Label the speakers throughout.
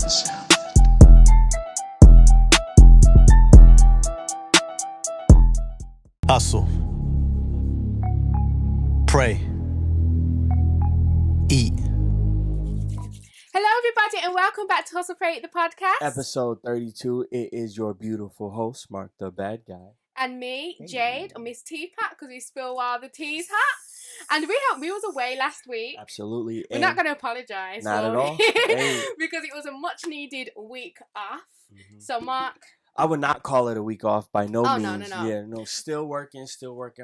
Speaker 1: Hustle. Pray. Eat.
Speaker 2: Hello, everybody, and welcome back to Hustle Pray, the podcast.
Speaker 3: Episode 32. It is your beautiful host, Mark the Bad Guy.
Speaker 2: And me, Jade, or Miss Teapot, because we spill while the tea's hot. And we was away last week.
Speaker 3: Absolutely.
Speaker 2: We're not going to apologise.
Speaker 3: Not at all. Hey.
Speaker 2: Because it was a much-needed week off. Mm-hmm. So, Mark...
Speaker 3: I would not call it a week off by no means.
Speaker 2: No.
Speaker 3: Yeah, no, still working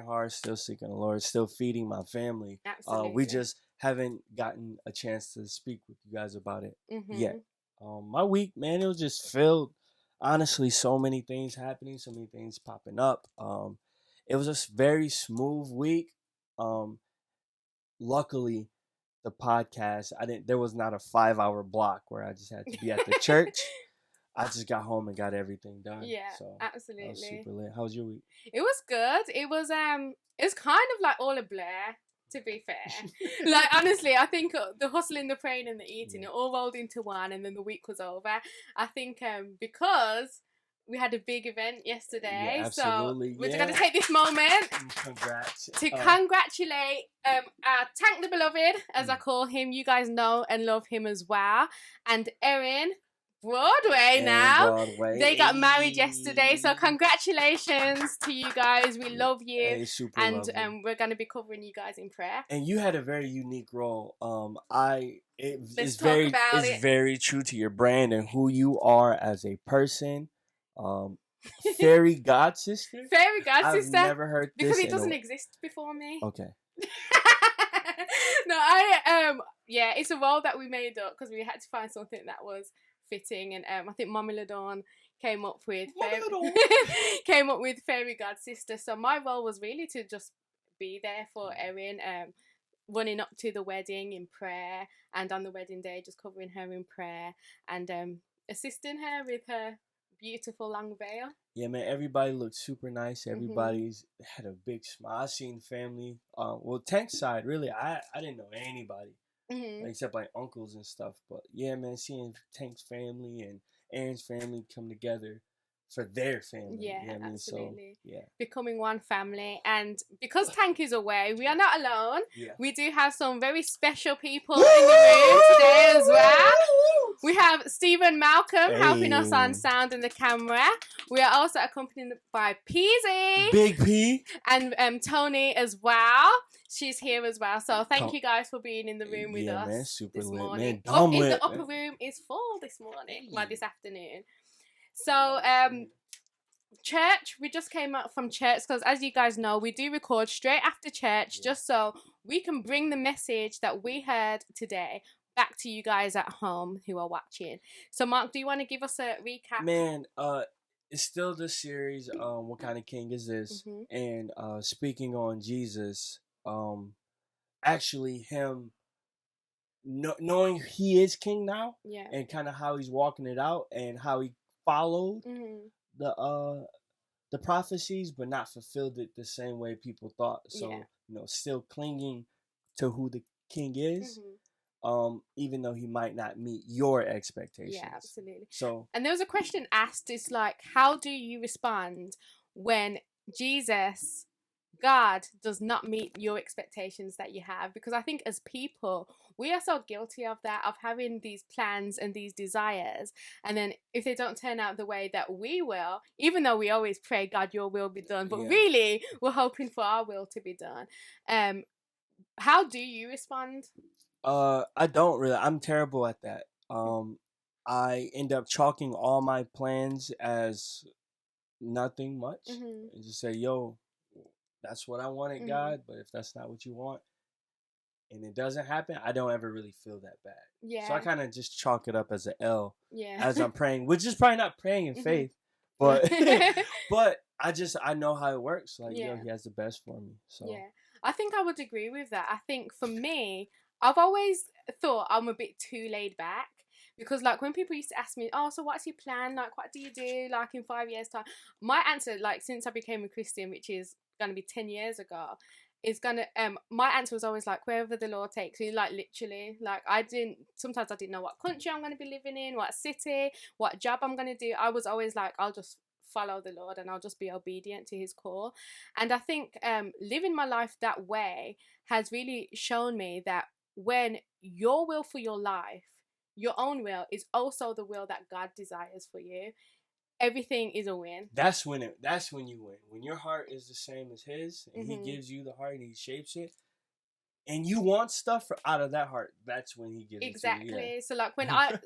Speaker 3: hard, still seeking the Lord, still feeding my family.
Speaker 2: Absolutely.
Speaker 3: We just haven't gotten a chance to speak with you guys about it yet. My week, man, it was just filled. Honestly, so many things happening, so many things popping up. It was a very smooth week. Luckily, the podcast, there was not a 5-hour block where I just had to be at the church. I just got home and got everything done.
Speaker 2: Yeah,
Speaker 3: so
Speaker 2: absolutely.
Speaker 3: That was super lit. How was your week?
Speaker 2: It was good. It was kind of like all a blur, to be fair. Like, honestly, I think the hustling, the praying, and the eating, it all rolled into one, and then the week was over. I think because we had a big event yesterday, so we're going to take this moment to congratulate our Tank the Beloved, as I call him. You guys know and love him as well. And Erin... Broadway now. They got married yesterday, so congratulations to you guys. We love you, and we're going to be covering you guys in prayer.
Speaker 3: And you had a very unique role. It's very true to your brand and who you are as a person. Fairy God sister.
Speaker 2: Fairy God sister.
Speaker 3: I've never heard this
Speaker 2: because it doesn't exist before me.
Speaker 3: Okay.
Speaker 2: No, it's a role that we made up because we had to find something that was fitting, and I think Mommy Ladon came up with Fairy God Sister. So my role was really to just be there for Erin, running up to the wedding in prayer, and on the wedding day just covering her in prayer and assisting her with her beautiful long veil.
Speaker 3: Yeah, man, everybody looked super nice. Everybody's had a big smile. I seen family. Tank's side, really, I didn't know anybody. Except like uncles and stuff. But yeah, man, seeing Tank's family and Aaron's family come together for their family.
Speaker 2: Yeah, absolutely.
Speaker 3: So,
Speaker 2: becoming one family. And because Tank is away, we are not alone. Yeah. We do have some very special people in the room today as well. We have Stephen Malcolm helping us on sound and the camera. We are also accompanied by Peazy.
Speaker 3: Big P.
Speaker 2: And Tony as well. She's here as well. So thank you guys for being in the room with us
Speaker 3: man, super
Speaker 2: this
Speaker 3: lit,
Speaker 2: morning.
Speaker 3: Man.
Speaker 2: The upper room is full this morning. Well, this afternoon. So, church, we just came out from church because, as you guys know, we do record straight after church just so we can bring the message that we heard today back to you guys at home who are watching. So, Mark, do you want to give us a recap?
Speaker 3: Man, it's still the series, What Kind of King Is This? And speaking on Jesus, actually him knowing he is king now, and kind of how he's walking it out and how he followed the prophecies but not fulfilled it the same way people thought. So still clinging to who the king is, even though he might not meet your expectations.
Speaker 2: Yeah, absolutely.
Speaker 3: So,
Speaker 2: and there was a question asked, it's like, how do you respond when Jesus, God, does not meet your expectations that you have? Because I think as people, we are so guilty of that, of having these plans and these desires, and then if they don't turn out the way that we will, even though we always pray, God, your will be done, but really we're hoping for our will to be done. How do you respond?
Speaker 3: I don't really. I'm terrible at that. I end up chalking all my plans as nothing much and just say, yo, that's what I wanted, God, but if that's not what you want and it doesn't happen, I don't ever really feel that bad. Yeah. So I kind of just chalk it up as an L as I'm praying, which is probably not praying in faith, but but I know how it works. Like, he has the best for me. So
Speaker 2: I think I would agree with that. I think for me, I've always thought I'm a bit too laid back. Because, like, when people used to ask me, oh, so what's your plan? Like, what do you do, like, in 5 years' time? My answer, like, since I became a Christian, which is going to be 10 years ago, is gonna my answer was always like wherever the Lord takes me, like literally. Like sometimes I didn't know what country I'm gonna be living in, what city, what job I'm gonna do. I was always like, I'll just follow the Lord and I'll just be obedient to his call. And I think living my life that way has really shown me that when your will for your life, your own will, is also the will that God desires for you, everything is a win.
Speaker 3: That's when you win. When your heart is the same as his, and
Speaker 2: Mm-hmm.
Speaker 3: he gives you the heart and he shapes it, and you want stuff out of that heart, that's when he gives
Speaker 2: Exactly.
Speaker 3: it to you. Yeah.
Speaker 2: So like when I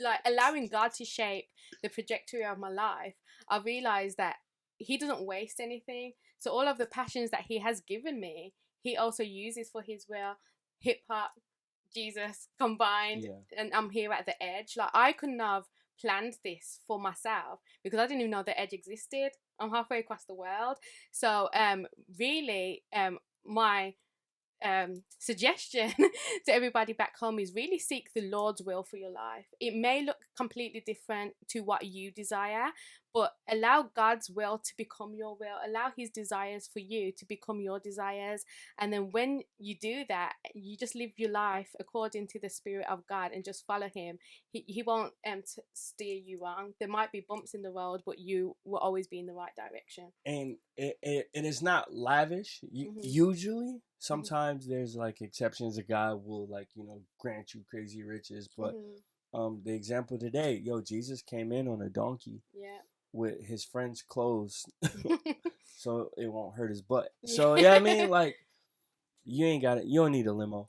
Speaker 2: like allowing God to shape the trajectory of my life, I realized that he doesn't waste anything. So all of the passions that he has given me, he also uses for his will. Hip hop, Jesus combined,
Speaker 3: Yeah.
Speaker 2: and I'm here at the edge. Like I couldn't have planned this for myself because I didn't even know the edge existed. I'm halfway across the world. So really my suggestion to everybody back home is really seek the Lord's will for your life. It may look completely different to what you desire, but allow God's will to become your will. Allow his desires for you to become your desires. And then when you do that, you just live your life according to the Spirit of God and just follow him. He won't steer you wrong. There might be bumps in the road, but you will always be in the right direction.
Speaker 3: And it's not lavish. Usually, sometimes there's like exceptions. A God will grant you crazy riches, but the example today, Jesus came in on a donkey.
Speaker 2: Yeah.
Speaker 3: With his friend's clothes, so it won't hurt his butt. So yeah, I mean, like, you ain't got it. You don't need a limo.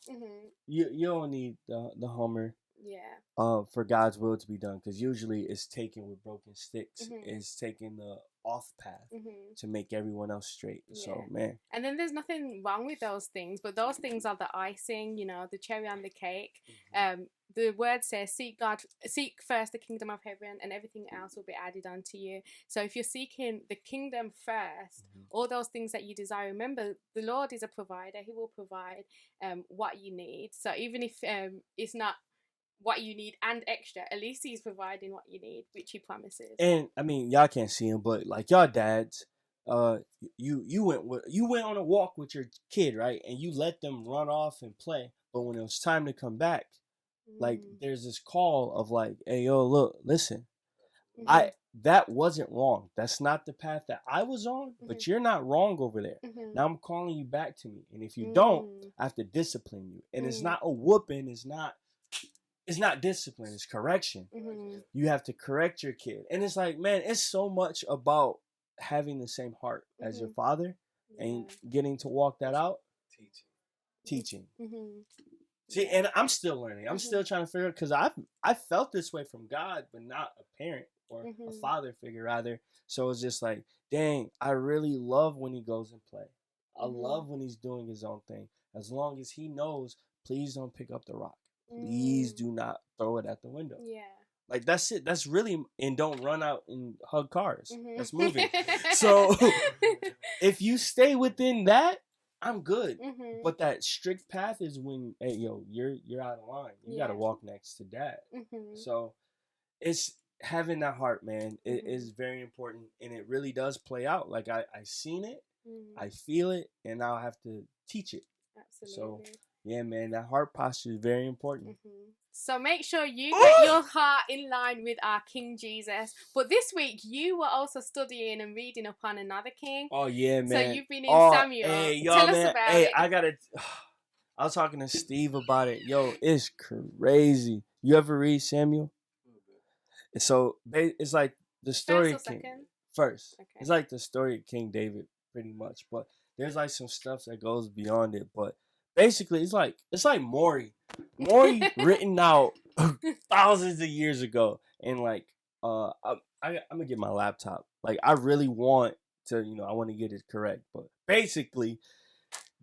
Speaker 3: You don't need the Hummer.
Speaker 2: Yeah.
Speaker 3: For God's will to be done, because usually it's taken with broken sticks. It's taking the off path to make everyone else straight. Yeah. So man.
Speaker 2: And then there's nothing wrong with those things, but those things are the icing, the cherry on the cake. The word says, seek first the kingdom of heaven, and everything else will be added unto you. So if you're seeking the kingdom first, all those things that you desire, remember the Lord is a provider. He will provide what you need. So even if it's not what you need and extra, at least he's providing what you need, which he promises.
Speaker 3: And I mean, y'all can't see him, but like y'all dads, you went on a walk with your kid, right? And you let them run off and play, but when it was time to come back, like there's this call of like, hey yo, look, listen, that wasn't wrong. That's not the path that I was on, but you're not wrong over there. Now I'm calling you back to me, and if you don't, I have to discipline you. And it's not a whooping. It's not discipline. It's correction. You have to correct your kid, and it's like, man, it's so much about having the same heart as your father and getting to walk that out. Teaching. See, and I'm still learning. I'm still trying to figure it, because I felt this way from God, but not a parent or a father figure rather. So it's just like, dang, I really love when he goes and play. I love when he's doing his own thing. As long as he knows, please don't pick up the rock. Please do not throw it at the window. Yeah. Like, that's it. That's really, and don't run out and hug cars. That's moving. So if you stay within that, I'm good. But that strict path is when, hey, yo, you're out of line. You got to walk next to dad. So it's having that heart, man. It is very important, and it really does play out. Like I seen it, I feel it, and now I have to teach it. Absolutely. So yeah, man, that heart posture is very important.
Speaker 2: So make sure you get your heart in line with our King Jesus. But this week, you were also studying and reading upon another king.
Speaker 3: Oh, yeah, man.
Speaker 2: So you've been in Samuel.
Speaker 3: Hey,
Speaker 2: Tell us about it.
Speaker 3: I was talking to Steve about it. Yo, it's crazy. You ever read Samuel? So it's like the story
Speaker 2: First or
Speaker 3: King.
Speaker 2: Second?
Speaker 3: First.
Speaker 2: Okay.
Speaker 3: It's like the story of King David, pretty much. But there's like some stuff that goes beyond it. But basically, it's like Maury. Maury written out thousands of years ago. And like, I'm gonna get my laptop. Like, I really want to, I want to get it correct. But basically,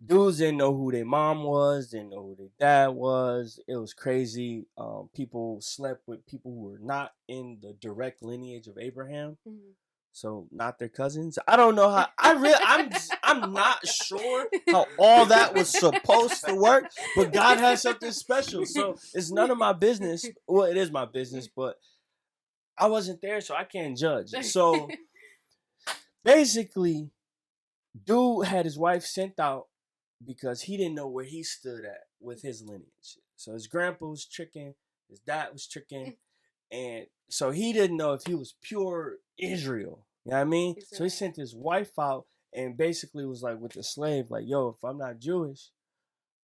Speaker 3: dudes didn't know who their mom was, didn't know who their dad was. It was crazy. People slept with people who were not in the direct lineage of Abraham. So not their cousins. I don't know how. I'm not sure how all that was supposed to work, but God has something special. So it's none of my business. Well, it is my business, but I wasn't there, so I can't judge. So basically, dude had his wife sent out because he didn't know where he stood at with his lineage. So his grandpa was tricking, his dad was tricking, and so he didn't know if he was pure Israel. You know what I mean?
Speaker 2: Israel.
Speaker 3: So he sent his wife out and basically was like with the slave, like, yo, if I'm not Jewish,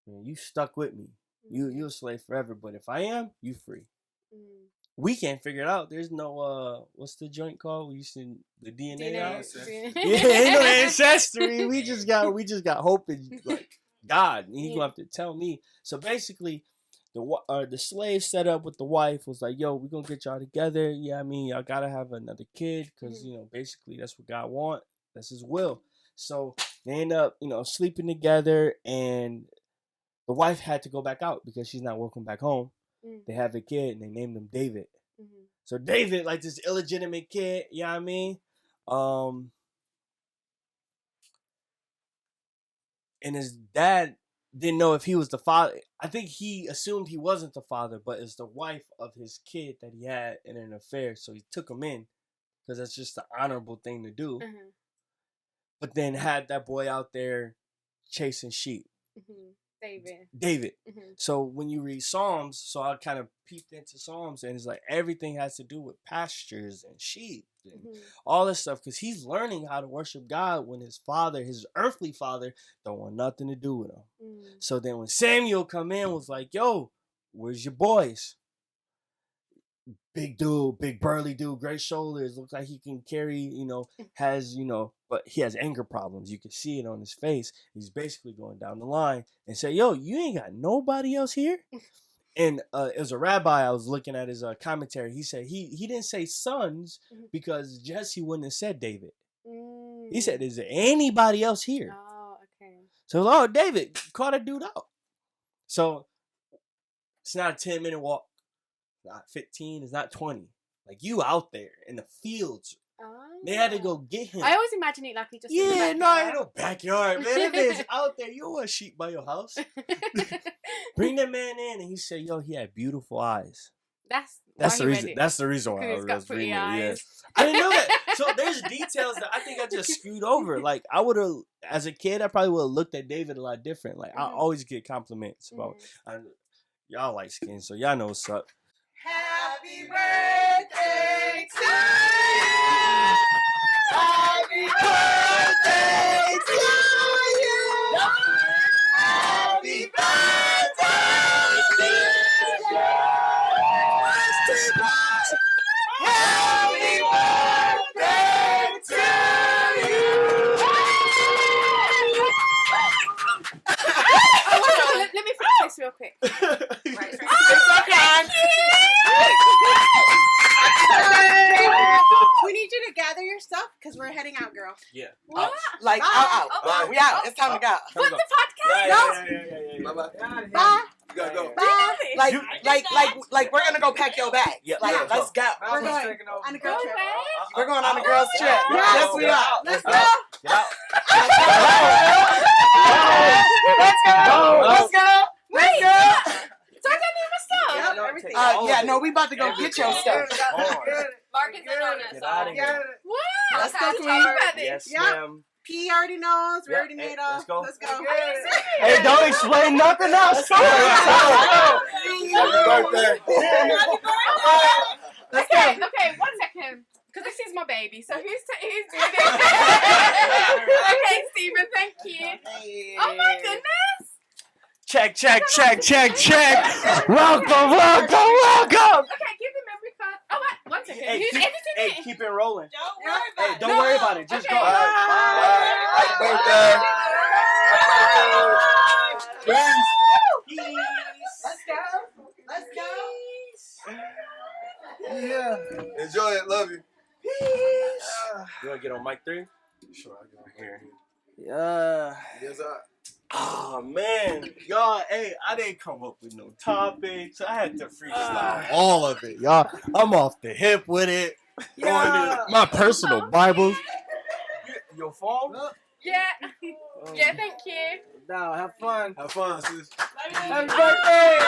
Speaker 3: man, you stuck with me. You a slave forever. But if I am, you free. We can't figure it out. There's no what's the joint called? We used to the DNA out. Ain't no ancestry. We just got hope in like God. And he's gonna have to tell me. So basically, the slave set up with the wife was like, yo, we're gonna get y'all together. Yeah, I mean, y'all gotta have another kid because basically that's what God want. That's His will. So they end up sleeping together, and the wife had to go back out because she's not welcome back home. They have a kid and they named him David. So David, like this illegitimate kid, you know what I mean? And his dad didn't know if he was the father. I think he assumed he wasn't the father, but it's the wife of his kid that he had in an affair. So he took him in because that's just the honorable thing to do. But then had that boy out there chasing sheep. David. So when you read Psalms, so I kind of peeped into Psalms, and it's like everything has to do with pastures and sheep and all this stuff, because he's learning how to worship God when his father, his earthly father, don't want nothing to do with him. So then when Samuel come in, was like, yo, where's your boys? Big dude, big burly dude, great shoulders, looks like he can carry, has, but he has anger problems. You can see it on his face. He's basically going down the line and say, yo, you ain't got nobody else here? And it was a rabbi, I was looking at his commentary. He said he didn't say sons because Jesse wouldn't have said David. He said, is there anybody else here?
Speaker 2: Oh, okay.
Speaker 3: So, David, call that dude out. So it's not a 10-minute walk. Not 15, it's not 20. Like, you out there in the fields. They had to go get him.
Speaker 2: I always imagine it like he just
Speaker 3: ain't no backyard, man. If it's out there, you don't want sheep by your house. Bring that man in, and he said, yo, he had beautiful eyes. That's the reason. That's the reason why I was reading it. Yeah. I didn't know that. So there's details that I think I just screwed over. Like, I would have, as a kid, I probably would have looked at David a lot different. Like, I always get compliments about y'all light skin, so y'all know what's up.
Speaker 4: Happy birthday to you! Happy birthday to you! Happy birthday to you! Happy birthday to you!
Speaker 2: Let me fix this real quick. Right.
Speaker 4: It's okay.
Speaker 5: We need you to gather your stuff because we're heading out, girl.
Speaker 3: Yeah.
Speaker 2: What?
Speaker 4: Like, out. We out. It's time to go.
Speaker 2: What, the podcast?
Speaker 3: Yeah.
Speaker 4: Bye-bye.
Speaker 5: Bye.
Speaker 4: You gotta go.
Speaker 5: Bye.
Speaker 4: Like, we're gonna go pack your bag.
Speaker 3: Yeah.
Speaker 4: Like, let's go.
Speaker 5: We're going on a girl trip.
Speaker 4: We're going on a girls' trip.
Speaker 2: Yeah.
Speaker 4: Yes, we are.
Speaker 5: Let's go.
Speaker 3: Get out.
Speaker 4: Let's go.
Speaker 2: Wait, so I got my stuff.
Speaker 5: Yep, everything.
Speaker 4: Yeah, no, we about to go get your stuff.
Speaker 2: Marcus is on
Speaker 3: Get
Speaker 2: it.
Speaker 3: out of here.
Speaker 2: Wow.
Speaker 4: Let's
Speaker 2: Okay,
Speaker 4: go,
Speaker 2: let's
Speaker 4: Queen.
Speaker 2: talk about this.
Speaker 3: Yes,
Speaker 5: Yep.
Speaker 3: ma'am.
Speaker 5: P already knows. We
Speaker 3: Yep.
Speaker 5: already made
Speaker 3: Let's go.
Speaker 5: Let's go.
Speaker 2: Are you serious?
Speaker 3: Hey, don't explain nothing else.
Speaker 4: Let's go.
Speaker 2: Okay, 1 second. Because this is my baby. So who's doing it? Okay, Stephen, thank you. Oh my goodness.
Speaker 3: Check. Welcome.
Speaker 2: Okay, give the memory card. Oh, wait, 1 second.
Speaker 3: Hey,
Speaker 2: Who's editing it?
Speaker 3: keep it rolling.
Speaker 2: Don't
Speaker 3: Don't worry about it. Just go.
Speaker 4: Happy birthday.
Speaker 5: Let's go.
Speaker 4: Yeah. Enjoy it. Love you.
Speaker 3: You want to get on mic 3?
Speaker 4: Sure, I'll go here.
Speaker 3: Yeah.
Speaker 4: Yes, sir.
Speaker 3: Oh, man. Y'all, hey, I didn't come up with no topics. I had to freestyle all of it, y'all. I'm off the hip with it. Going to my personal Bible. Your phone?
Speaker 2: Yeah. Yeah, thank you.
Speaker 3: No, have fun.
Speaker 4: Have fun, sis.
Speaker 3: Happy birthday.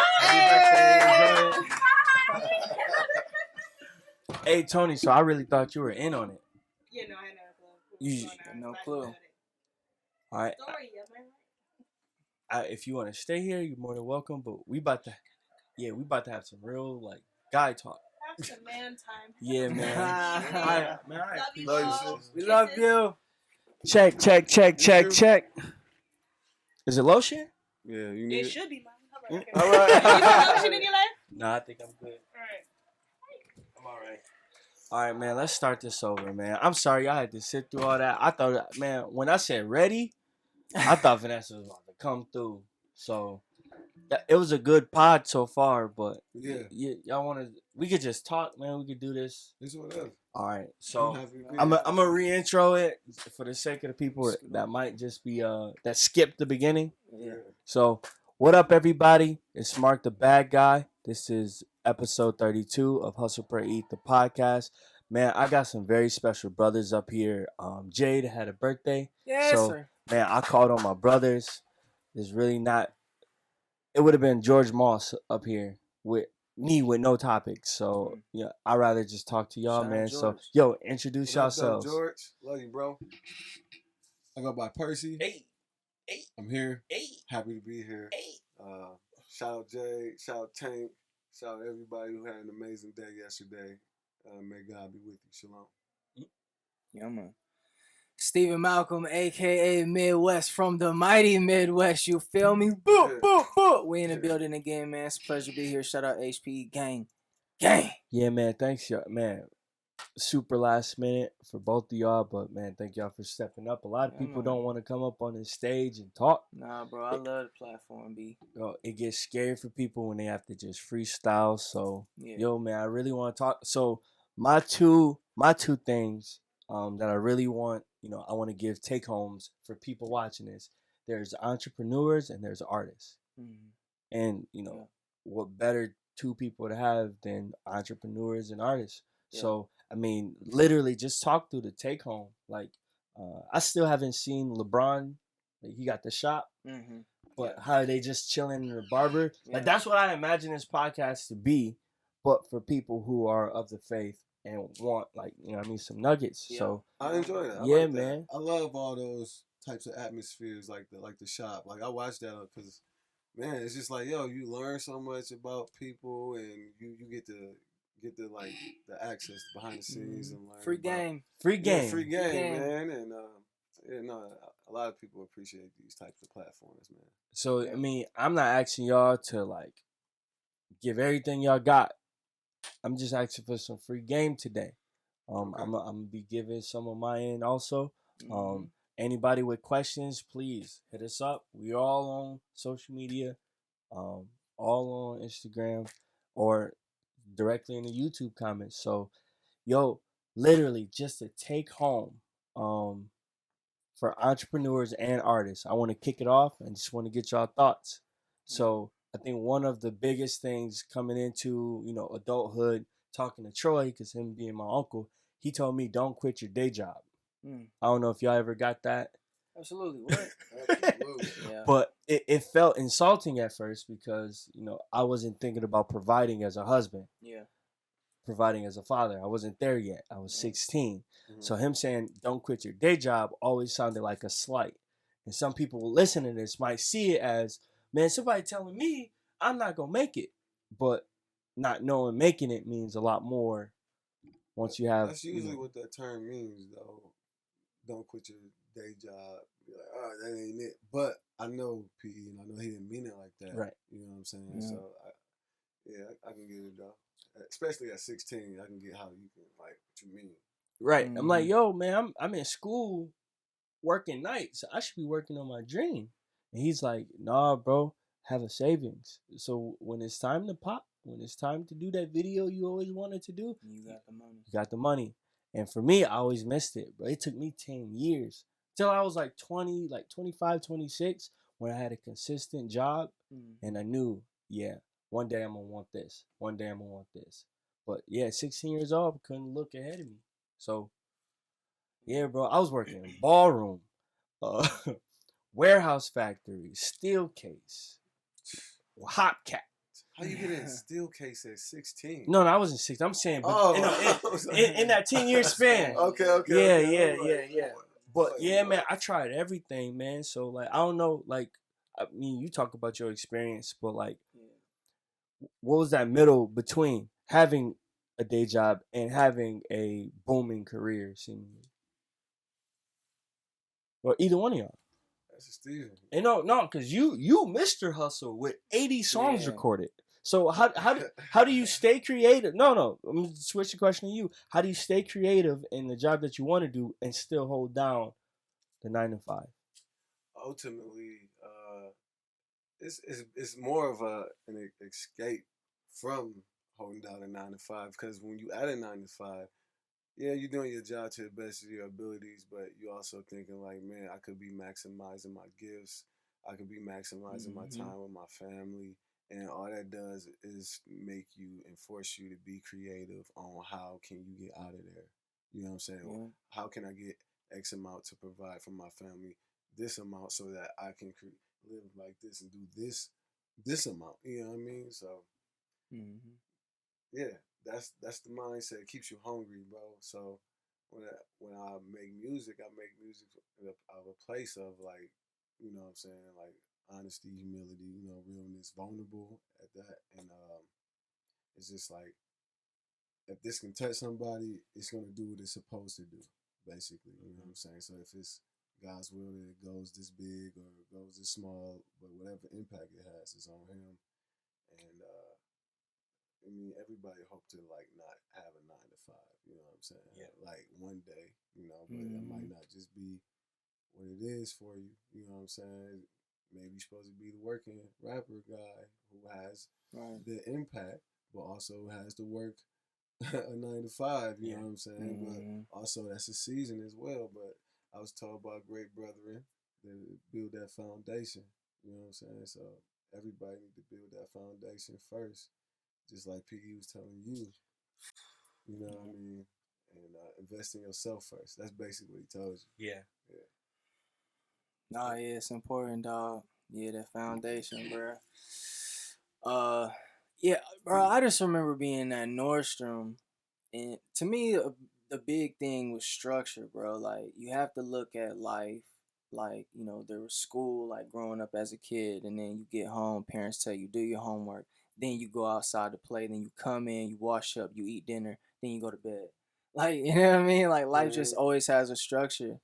Speaker 3: Hey, Tony, so I really thought you were in on it.
Speaker 5: Yeah, no, I know.
Speaker 3: You no clue. All right.
Speaker 5: Story, am I right?
Speaker 3: if you want to stay here, you're more than welcome. But we about to have some real like guy talk.
Speaker 5: Have some man time.
Speaker 3: Yeah, man. I
Speaker 4: Love you, sis.
Speaker 6: We love you.
Speaker 3: Check. Is it lotion?
Speaker 4: Yeah, you need
Speaker 5: It
Speaker 4: it.
Speaker 5: should be mine.
Speaker 4: All
Speaker 5: You
Speaker 4: right.
Speaker 5: got lotion in your life?
Speaker 3: Nah, I think I'm good.
Speaker 5: Alright.
Speaker 3: I'm all right. All right, man. Let's start this over, man. I'm sorry I had to sit through all that. I thought, man, when I said ready, I thought Vanessa was about to come through. So it was a good pod so far, but
Speaker 4: Yeah.
Speaker 3: y'all want to? We could just talk, man. We could do this.
Speaker 4: It's whatever.
Speaker 3: All right. So
Speaker 4: happy to be
Speaker 3: I'm
Speaker 4: here.
Speaker 3: gonna re-intro it for the sake of the people that might just be that skipped the beginning.
Speaker 4: Yeah.
Speaker 3: So what up, everybody? It's Mark the Bad Guy. This is episode 32 of Hustle Per Eat, the podcast. Man, I got some very special brothers up here. Jade had a birthday.
Speaker 6: Yes,
Speaker 3: So,
Speaker 6: sir.
Speaker 3: man, I called on my brothers. There's really not. It would have been George Moss up here with me with no topics. So, yeah, I'd rather just talk to y'all,
Speaker 6: Shout out
Speaker 3: man. So,
Speaker 6: George.
Speaker 3: yo, introduce
Speaker 4: What up, though,
Speaker 3: yourselves.
Speaker 4: George? Love you, bro. I go by Percy.
Speaker 3: Hey.
Speaker 4: I'm here.
Speaker 3: Hey.
Speaker 4: Happy to be here.
Speaker 3: Hey.
Speaker 4: Shout out Jay. Shout out Tank. Shout out everybody who had an amazing day yesterday. May God be with you. Shalom.
Speaker 6: Yeah, man. Stephen Malcolm, a.k.a. Midwest, from the mighty Midwest. You feel me? Boop, boop, boop. We in the building again, man. It's a pleasure to be here. Shout out HP Gang.
Speaker 3: Yeah, man. Thanks, y'all. Man, super last minute for both of y'all, but man, thank y'all for stepping up. A lot of
Speaker 6: Yeah,
Speaker 3: people
Speaker 6: man.
Speaker 3: don't want to come up on this stage and talk.
Speaker 6: Nah, bro. I love the platform, B.
Speaker 3: Yo, it gets scary for people when they have to just freestyle. So,
Speaker 6: Yeah.
Speaker 3: yo, man, I really want to talk. So, my two things that I really want, I want to give take homes for people watching this. There's entrepreneurs and there's artists, and what better two people to have than entrepreneurs and artists.
Speaker 6: Yeah.
Speaker 3: So, I mean, literally just talk through the take home. Like, I still haven't seen LeBron. Like, he got the shop.
Speaker 6: Mm-hmm.
Speaker 3: But how are they just chilling in the barber?
Speaker 6: Yeah.
Speaker 3: Like, that's what I imagine this podcast to be, but for people who are of the faith and want, like, some nuggets.
Speaker 6: Yeah.
Speaker 3: So
Speaker 4: I enjoy that. I
Speaker 3: Yeah,
Speaker 4: like that.
Speaker 3: man.
Speaker 4: I love all those types of atmospheres, like the shop. Like I watch that because, man, it's just like, yo, you learn so much about people, and you get the like the access behind the scenes and learn
Speaker 6: Free
Speaker 4: about-
Speaker 6: game.
Speaker 3: free game.
Speaker 4: free game,
Speaker 6: game.
Speaker 4: man, and a lot of people appreciate these types of platforms, man.
Speaker 3: So, I mean, I'm not asking y'all to, like, give everything y'all got. I'm just asking for some free game today.
Speaker 4: Okay.
Speaker 3: I'm gonna be giving some of my end also.
Speaker 6: Mhm.
Speaker 3: Anybody with questions, please hit us up. We all on social media, all on Instagram or directly in the YouTube comments. So, yo, literally just to take home, for entrepreneurs and artists, I want to kick it off and just want to get y'all thoughts. So, I think one of the biggest things coming into, adulthood, talking to Troy, because him being my uncle, he told me don't quit your day job. I don't know if y'all ever got that.
Speaker 6: Absolutely. What?
Speaker 4: Absolutely.
Speaker 6: Yeah.
Speaker 3: But it felt insulting at first because, I wasn't thinking about providing as a husband,
Speaker 6: Yeah.
Speaker 3: providing as a father. I wasn't there yet. I was 16.
Speaker 4: Mhm.
Speaker 3: So him saying, don't quit your day job always sounded like a slight. And some people listening to this might see it as, man, somebody telling me I'm not going to make it. But not knowing making it means a lot more once you have.
Speaker 4: That's usually what that term means, though. Don't quit your day job. You're like, oh, that ain't it. But I know PE, and I know he didn't mean it like that.
Speaker 3: Right.
Speaker 4: You know what I'm saying?
Speaker 6: Yeah.
Speaker 4: So, I can get it, though. Especially at 16, I can get how you can, like, what you mean.
Speaker 3: Right. I'm like,
Speaker 6: Mhm.
Speaker 3: yo, man, I'm in school working nights. I should be working on my dream. And he's like, nah, bro, have a savings. So when it's time to pop, when it's time to do that video you always wanted to do,
Speaker 6: You got the money.
Speaker 3: you got the money. And for me, I always missed it, bro. It took me 10 years till I was like 20, like 25, 26, when I had a consistent job. And I knew, yeah, one day I'm going to want this. One day I'm going to want this. But yeah, 16 years old, I couldn't look ahead of me. So, yeah, bro, I was working in ballroom, warehouse factory, steel case, hopcat.
Speaker 4: How you get in steel case at 16?
Speaker 3: No, I wasn't 6. I'm saying, but in that 10-year span.
Speaker 4: Okay.
Speaker 3: Yeah. But yeah, man, I tried everything, man. So like, I don't know, like, I mean, you talk about your experience, but like, what was that middle between having a day job and having a booming career, seemingly? Or either one of y'all.
Speaker 4: That's Steven.
Speaker 3: And no, because you Mr. Hustle with 80 songs
Speaker 6: Yeah.
Speaker 3: recorded. So how do you stay creative? No, I'm gonna switch the question to you. How do you stay creative in the job that you want to do and still hold down the 9 to 5?
Speaker 4: Ultimately, it's more of an escape from holding down a 9 to 5, because when you at a 9 to 5, yeah, you're doing your job to the best of your abilities, but you're also thinking like, man, I could be maximizing my gifts. I could be maximizing my time with my family. And all that does is make you and force you to be creative on how can you get out of there. You know what I'm saying?
Speaker 6: Yeah.
Speaker 4: How can I get X amount to provide for my family, this amount, so that I can live like this and do this amount. You know what I mean? So yeah, that's the mindset. It keeps you hungry, bro. So when I make music out of a place of like, you know what I'm saying, like honesty, humility, you know, realness, vulnerable at that, and it's just like, if this can touch somebody, it's gonna do what it's supposed to do, basically. You know what I'm saying? So if it's God's will that it goes this big or it goes this small, but whatever impact it has is on Him, and I mean, everybody hope to like not have a 9 to 5. You know what I'm saying?
Speaker 3: Yeah.
Speaker 4: Like one day, you know, but it might not just be what it is for you. You know what I'm saying? Maybe you're supposed to be the working rapper guy who has the impact, but also has to work a 9 to 5. You know what I'm saying? But also that's a season as well. But I was told by great brethren to build that foundation. You know what I'm saying? So everybody need to build that foundation first. Just like P.E. was telling you, you know what I mean? And invest in yourself first. That's basically what he told you.
Speaker 3: Yeah.
Speaker 6: Nah, yeah, it's important, dog. Yeah, that foundation, bro. Yeah, bro, I just remember being at Nordstrom, and to me, the big thing was structure, bro. Like, you have to look at life. Like, you know, there was school, like growing up as a kid, and then you get home, parents tell you, do your homework. Then you go outside to play. Then you come in, you wash up, you eat dinner. Then you go to bed. Like, you know what I mean? Like, life just always has a structure.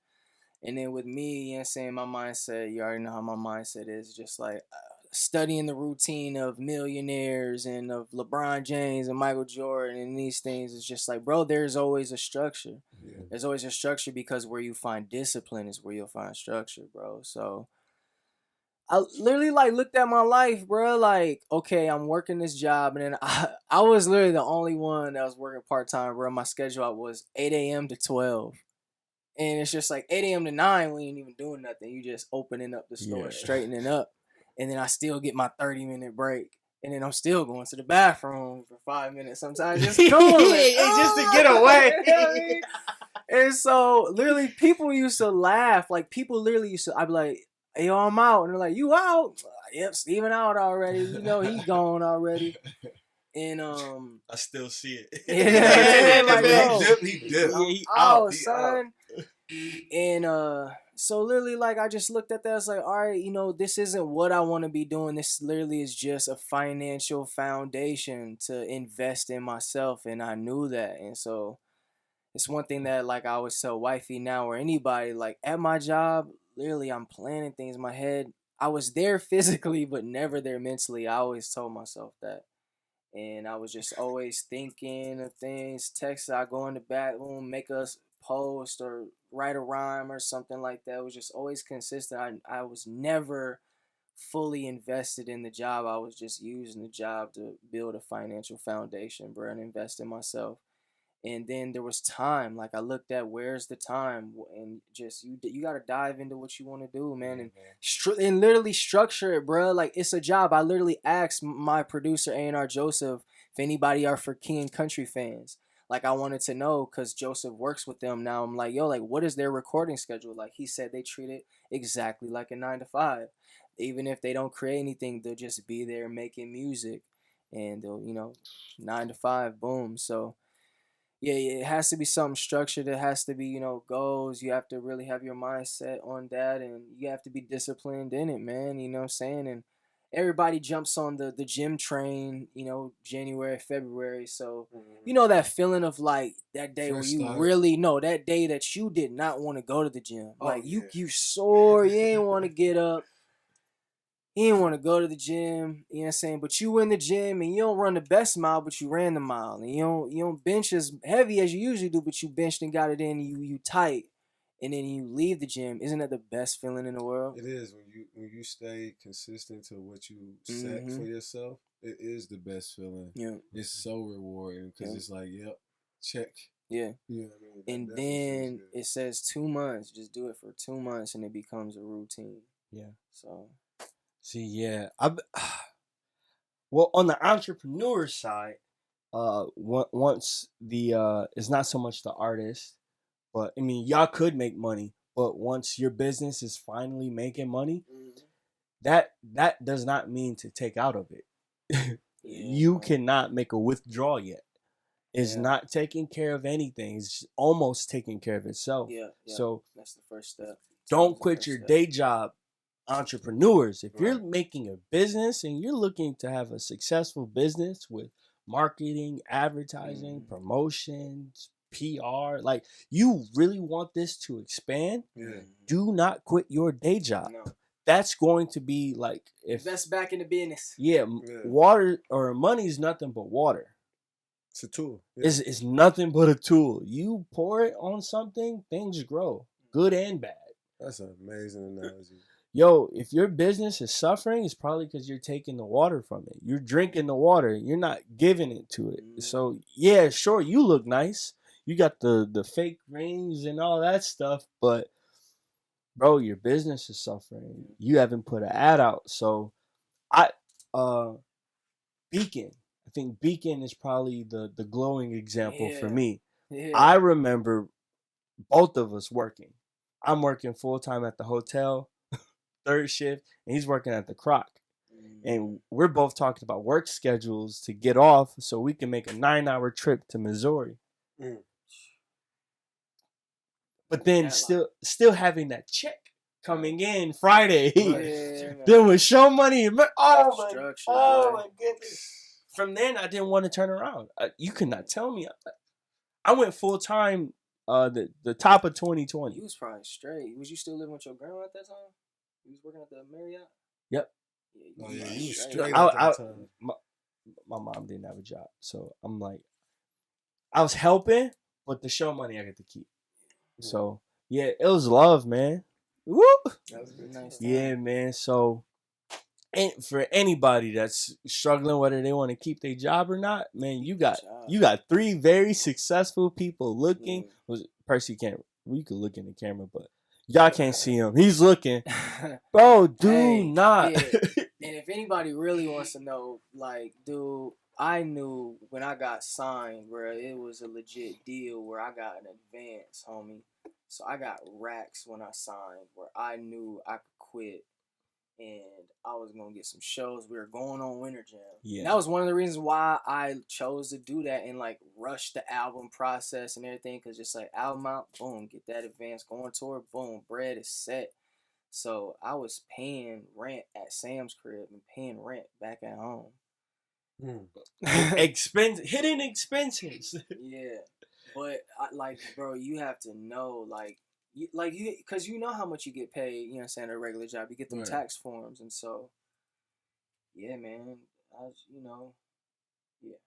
Speaker 6: And then with me, you know what I'm saying, my mindset, you already know how my mindset is, just like studying the routine of millionaires and of LeBron James and Michael Jordan and these things. It's just like, bro, there's always a structure.
Speaker 4: Yeah.
Speaker 6: There's always a structure, because where you find discipline is where you'll find structure, bro. So I literally like looked at my life, bro. Like, okay, I'm working this job, and then I was literally the only one that was working part-time, bro. My schedule was 8 a.m. to 12. And it's just like 8 a.m. to 9, we ain't even doing nothing. You just opening up the store, straightening up. And then I still get my 30-minute break. And then I'm still going to the bathroom for 5 minutes. Sometimes just cool.
Speaker 3: Just to get away.
Speaker 6: You know what I mean? And so literally people used to laugh. Like people literally used to, I'd be like, hey, yo, I'm out. And they're like, you out? Yep, Steven out already. You know, he gone already. And
Speaker 3: I still see it.
Speaker 6: He
Speaker 4: dipped.
Speaker 6: He out, son. And so literally, like, I just looked at that. I was like, all right, you know, this isn't what I want to be doing. This literally is just a financial foundation to invest in myself, and I knew that. And so it's one thing that, like, I always tell wifey now or anybody, like, at my job, literally, I'm planning things in my head. I was there physically, but never there mentally. I always told myself that. And I was just always thinking of things. Text, I go in the bathroom, make us post or write a rhyme or something like that. It was just always consistent. I was never fully invested in the job. I was just using the job to build a financial foundation, bro, and invest in myself. And then there was time. Like, I looked at where's the time, and just you got to dive into what you want to do, man, and literally structure it, bro. Like, it's a job. I literally asked my producer A&R Joseph if anybody are for King and Country fans. Like, I wanted to know because Joseph works with them now. I'm like, yo, like, what is their recording schedule like? He said they treat it exactly like a 9 to 5. Even if they don't create anything, they'll just be there making music, and they'll, 9 to 5, boom. So Yeah, it has to be something structured. It has to be, goals. You have to really have your mindset on that, and you have to be disciplined in it, man. You know what I'm saying? And everybody jumps on the gym train, January, February. So, that feeling of like that day where
Speaker 4: Fresh
Speaker 6: you
Speaker 4: start.
Speaker 6: really know that day that you did not want to go to the gym.
Speaker 4: Oh,
Speaker 6: Like
Speaker 4: yeah.
Speaker 6: you sore, you ain't want to get up. You didn't want to go to the gym, you know what I'm saying? But you in the gym and you don't run the best mile, but you ran the mile. And you don't bench as heavy as you usually do, but you benched and got it in, you tight. And then you leave the gym. Isn't that the best feeling in the world?
Speaker 4: It is when you stay consistent to what you set for yourself. It is the best feeling.
Speaker 6: Yeah.
Speaker 4: It's so rewarding because it's like, yep, check.
Speaker 6: Yeah.
Speaker 4: You know what I mean?
Speaker 6: And then it says 2 months. Just do it for 2 months and it becomes a routine.
Speaker 3: Yeah.
Speaker 6: So.
Speaker 3: See, yeah. Well, on the entrepreneur side, once it's not so much the artist, but I mean, y'all could make money, but once your business is finally making money, that does not mean to take out of it. You cannot make a withdrawal yet. It's not taking care of anything. It's almost taking care of itself.
Speaker 6: Yeah.
Speaker 3: So
Speaker 6: that's the first step.
Speaker 3: Don't quit your day job. Entrepreneurs, if you're making a business and you're looking to have a successful business with marketing, advertising, promotions, PR, like you really want this to expand, do not quit your day job.
Speaker 6: No.
Speaker 3: That's going to be like
Speaker 6: invest back in the business.
Speaker 3: Water or money is nothing but water.
Speaker 4: It's a tool.
Speaker 3: It's nothing but a tool. You pour it on something, things grow, good and bad.
Speaker 4: That's an amazing analogy.
Speaker 3: Yo, if your business is suffering, it's probably because you're taking the water from it. You're drinking the water. You're not giving it to it. So, yeah, sure, you look nice. You got the fake rings and all that stuff. But, bro, your business is suffering. You haven't put an ad out. So, Beacon. I think Beacon is probably the glowing example for me. Yeah. I remember both of us working. I'm working full-time at the hotel. Third shift, and he's working at the Croc. And we're both talking about work schedules to get off so we can make a 9-hour trip to Missouri. But then still having that check coming in Friday. Then with show money. Oh my goodness. From then, I didn't want to turn around. You could not tell me. I went full time the top of 2020.
Speaker 6: You was probably straight. Was you still living with your grandma at that time? You was working at the Marriott?
Speaker 3: Yep.
Speaker 6: Yeah,
Speaker 4: you was straight at that time.
Speaker 3: My mom didn't have a job. So I'm like, I was helping, but the show money I get to keep. So, yeah, it was love, man. Woo!
Speaker 6: That was a nice time.
Speaker 3: Yeah, man. So, and for anybody that's struggling whether they want to keep their job or not, man, you got 3 very successful people looking. Percy can't. We could look in the camera, but y'all can't see him. He's looking. Bro, not.
Speaker 6: Yeah. And if anybody really wants to know, like, dude, I knew when I got signed where it was a legit deal where I got an advance, homie. So I got racks when I signed where I knew I could quit and I was going to get some shows. We were going on Winter Jam. Yeah. And that was one of the reasons why I chose to do that and, like, rush the album process and everything. Because just, like, album out, boom, get that advance, going tour, boom, bread is set. So I was paying rent at Sam's crib and paying rent back at home.
Speaker 3: Hidden expenses.
Speaker 6: Yeah. But, bro, you have to know, because you know how much you get paid, you know what I'm saying, at a regular job. You get them tax forms. And so, yeah, man, yeah.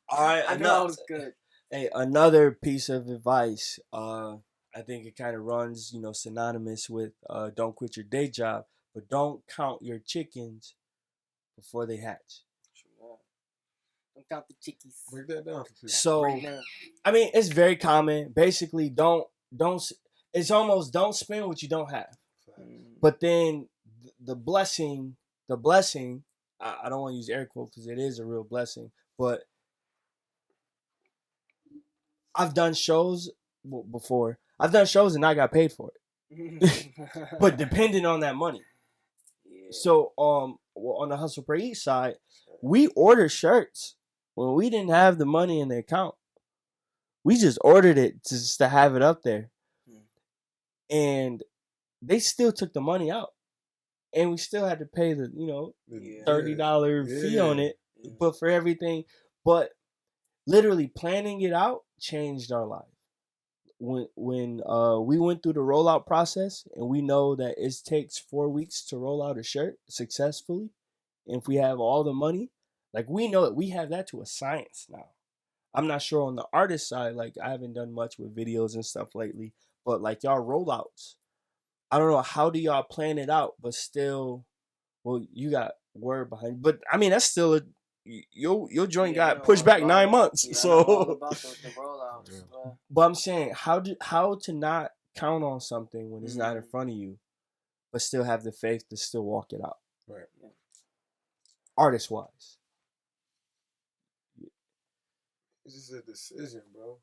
Speaker 3: All right.
Speaker 6: I know I was good.
Speaker 3: Hey, another piece of advice, I think it kind of runs, synonymous with don't quit your day job, but don't count your chickens before they hatch.
Speaker 6: Don't count the chickies.
Speaker 4: Break that down for people.
Speaker 3: So, I mean, it's very common. Basically, it's almost don't spend what you don't have. But then the blessing, I don't want to use air quotes because it is a real blessing, but I've done shows before. I've done shows and I got paid for it. But depending on that money. Yeah. So, on the Hustle Pray Eat side, we order shirts when we didn't have the money in the account, we just ordered it just to have it up there. And they still took the money out. And we still had to pay the, $30 fee on it, but for everything. But literally planning it out changed our life. When we went through the rollout process, and we know that it takes 4 weeks to roll out a shirt successfully, and if we have all the money, like, we know that we have that to a science now. I'm not sure on the artist side, like, I haven't done much with videos and stuff lately, but like, y'all rollouts, I don't know, how do y'all plan it out, but still, well, you got word behind, but I mean, that's still your joint got pushed back 9 months.
Speaker 6: Yeah,
Speaker 3: so
Speaker 6: I know all about the rollouts.
Speaker 3: But I'm saying, how to not count on something when it's not in front of you, but still have the faith to still walk it out.
Speaker 4: Right.
Speaker 6: Yeah.
Speaker 3: Artist wise.
Speaker 4: It's just a decision, bro.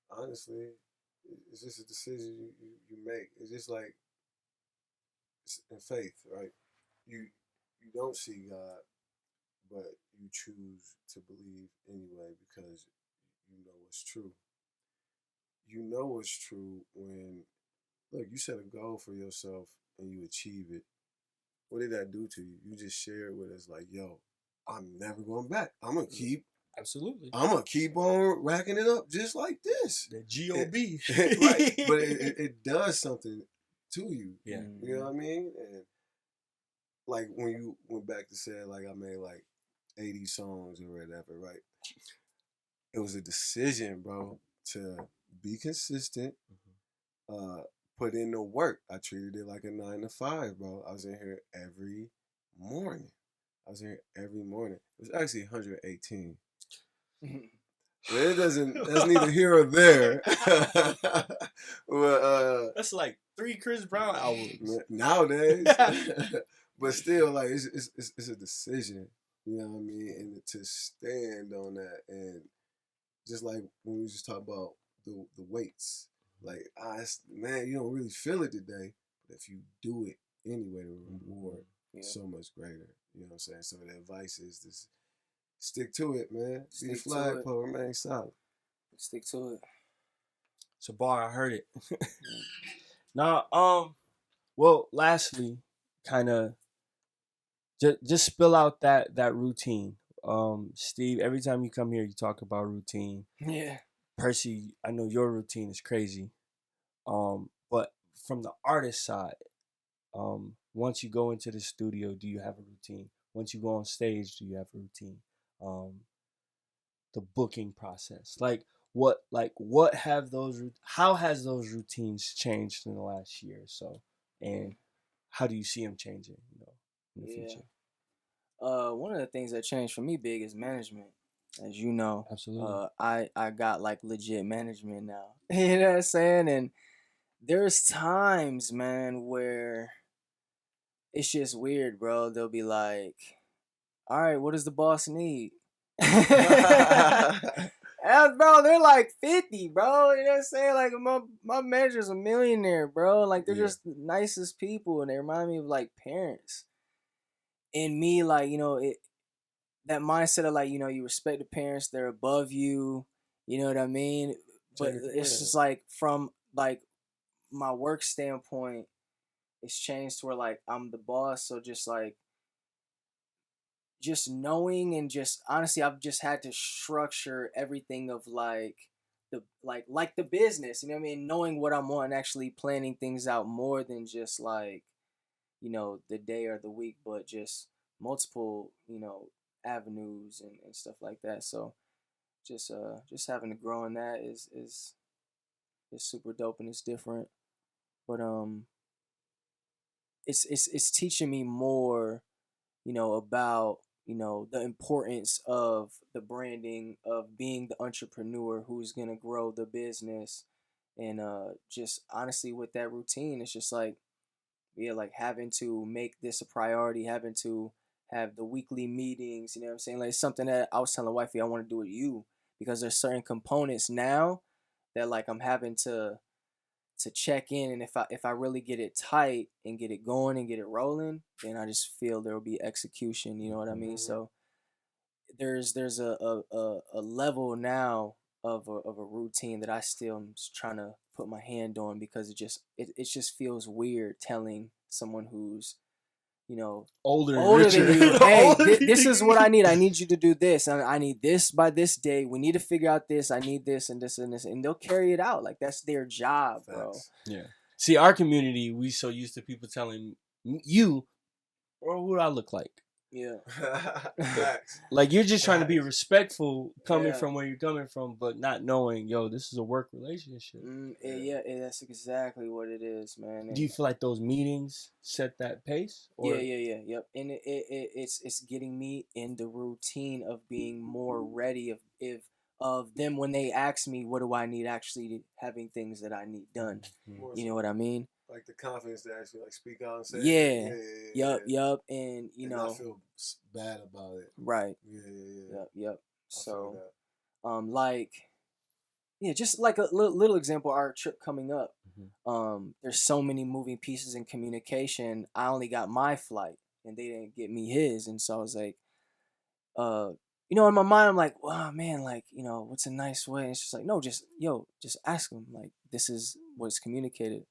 Speaker 4: Honestly, it's just a decision you make. It's just like, it's in faith, right? You don't see God, but you choose to believe anyway because you know it's true. You know it's true when, look, you set a goal for yourself and you achieve it. What did that do to you? You just share it with us like, yo, I'm never going back. I'm gonna keep on racking it up just like this.
Speaker 3: The G-O-B.
Speaker 4: Right. But it does something to you.
Speaker 3: Yeah.
Speaker 4: You know what I mean? And like when you went back to say, like, I made like 80 songs or whatever, right? It was a decision, bro, to be consistent, put in the work. I treated it like a 9 to 5, bro. I was in here every morning. It was actually 118. But that's neither here or there. But,
Speaker 3: that's like 3 Chris Brown albums
Speaker 4: nowadays. But still, like, it's a decision, you know what I mean? And to stand on that, and just like when we just talk about the weights, like, man, you don't really feel it today, but if you do it anyway, the reward is so much greater. You know what I'm saying? So the advice is this: stick to it, man. Be a flagpole, remain solid.
Speaker 6: Stick to it.
Speaker 3: It's a bar. I heard it. Now, well, lastly, kind of just spill out that routine. Steve, every time you come here, you talk about routine.
Speaker 6: Yeah.
Speaker 3: Percy, I know your routine is crazy. But from the artist side, once you go into the studio, do you have a routine? Once you go on stage, do you have a routine? The booking process, how has those routines changed in the last year or so, and how do you see them changing, in the future?
Speaker 6: One of the things that changed for me big is management, as you know.
Speaker 3: Absolutely.
Speaker 6: I got like legit management now. You know what I'm saying? And there's times, man, where it's just weird, bro. They'll be like, all right, what does the boss need? And, bro, they're like 50, bro. You know what I'm saying? Like, my manager's a millionaire, bro. Like, they're just the nicest people, and they remind me of, like, parents. And me, like, that mindset of, like, you respect the parents, they're above you, you know what I mean? But it's just, like, from, like, my work standpoint, it's changed to where, like, I'm the boss, so just, like, just knowing, and just honestly, I've just had to structure everything of like the business, you know what I mean? Knowing what I'm on, actually planning things out more than just like, the day or the week, but just multiple, avenues and stuff like that. So just having to grow in that is super dope, and it's different. But it's teaching me more, about the importance of the branding, of being the entrepreneur who's gonna grow the business, and just honestly with that routine, it's just like, like having to make this a priority, having to have the weekly meetings. You know what I'm saying? Like, something that I was telling wifey I want to do with you, because there's certain components now that like I'm having to check in, and if I really get it tight and get it going and get it rolling, then I just feel there will be execution, you know what I mean? So there's a level now of a routine that I still am trying to put my hand on, because it just feels weird telling someone who's, you know,
Speaker 3: older
Speaker 6: than you, hey, this is what I need. I
Speaker 3: need.
Speaker 6: need you to do this. I need this by this day. We need to figure out this. I need this and this and this, and they'll carry it out. Like, that's their job, bro.
Speaker 4: Facts.
Speaker 3: Yeah. See, our community, we so used to people telling you, or what do I look like?
Speaker 6: Yeah.
Speaker 4: Facts.
Speaker 3: Like, you're just trying to be respectful coming
Speaker 6: Yeah.
Speaker 3: from where you're coming from, but not knowing, yo, this is a work relationship.
Speaker 6: Yeah, that's exactly what it is, man.
Speaker 3: Do you feel like those meetings set that pace? Or?
Speaker 6: Yep. And it's getting me in the routine of being more ready of them when they ask me what do I need, actually having things that I need done.
Speaker 4: More
Speaker 6: You
Speaker 4: so
Speaker 6: know what I mean?
Speaker 4: like the confidence to actually like speak out and say,
Speaker 6: Yup. And you
Speaker 4: and
Speaker 6: know,
Speaker 4: not feel bad about it.
Speaker 6: right.
Speaker 4: Yeah.
Speaker 6: Yep.
Speaker 4: I feel
Speaker 6: So,
Speaker 4: that.
Speaker 6: like, yeah, just like a little example, our trip coming up.
Speaker 3: Mhm.
Speaker 6: There's so many moving pieces in communication. I only got my flight, and they didn't get me his, and so I was like, you know, in my mind, I'm like, wow, man, like, you know, what's a nice way? And it's just like, no, just ask them. Like, this is what's communicated.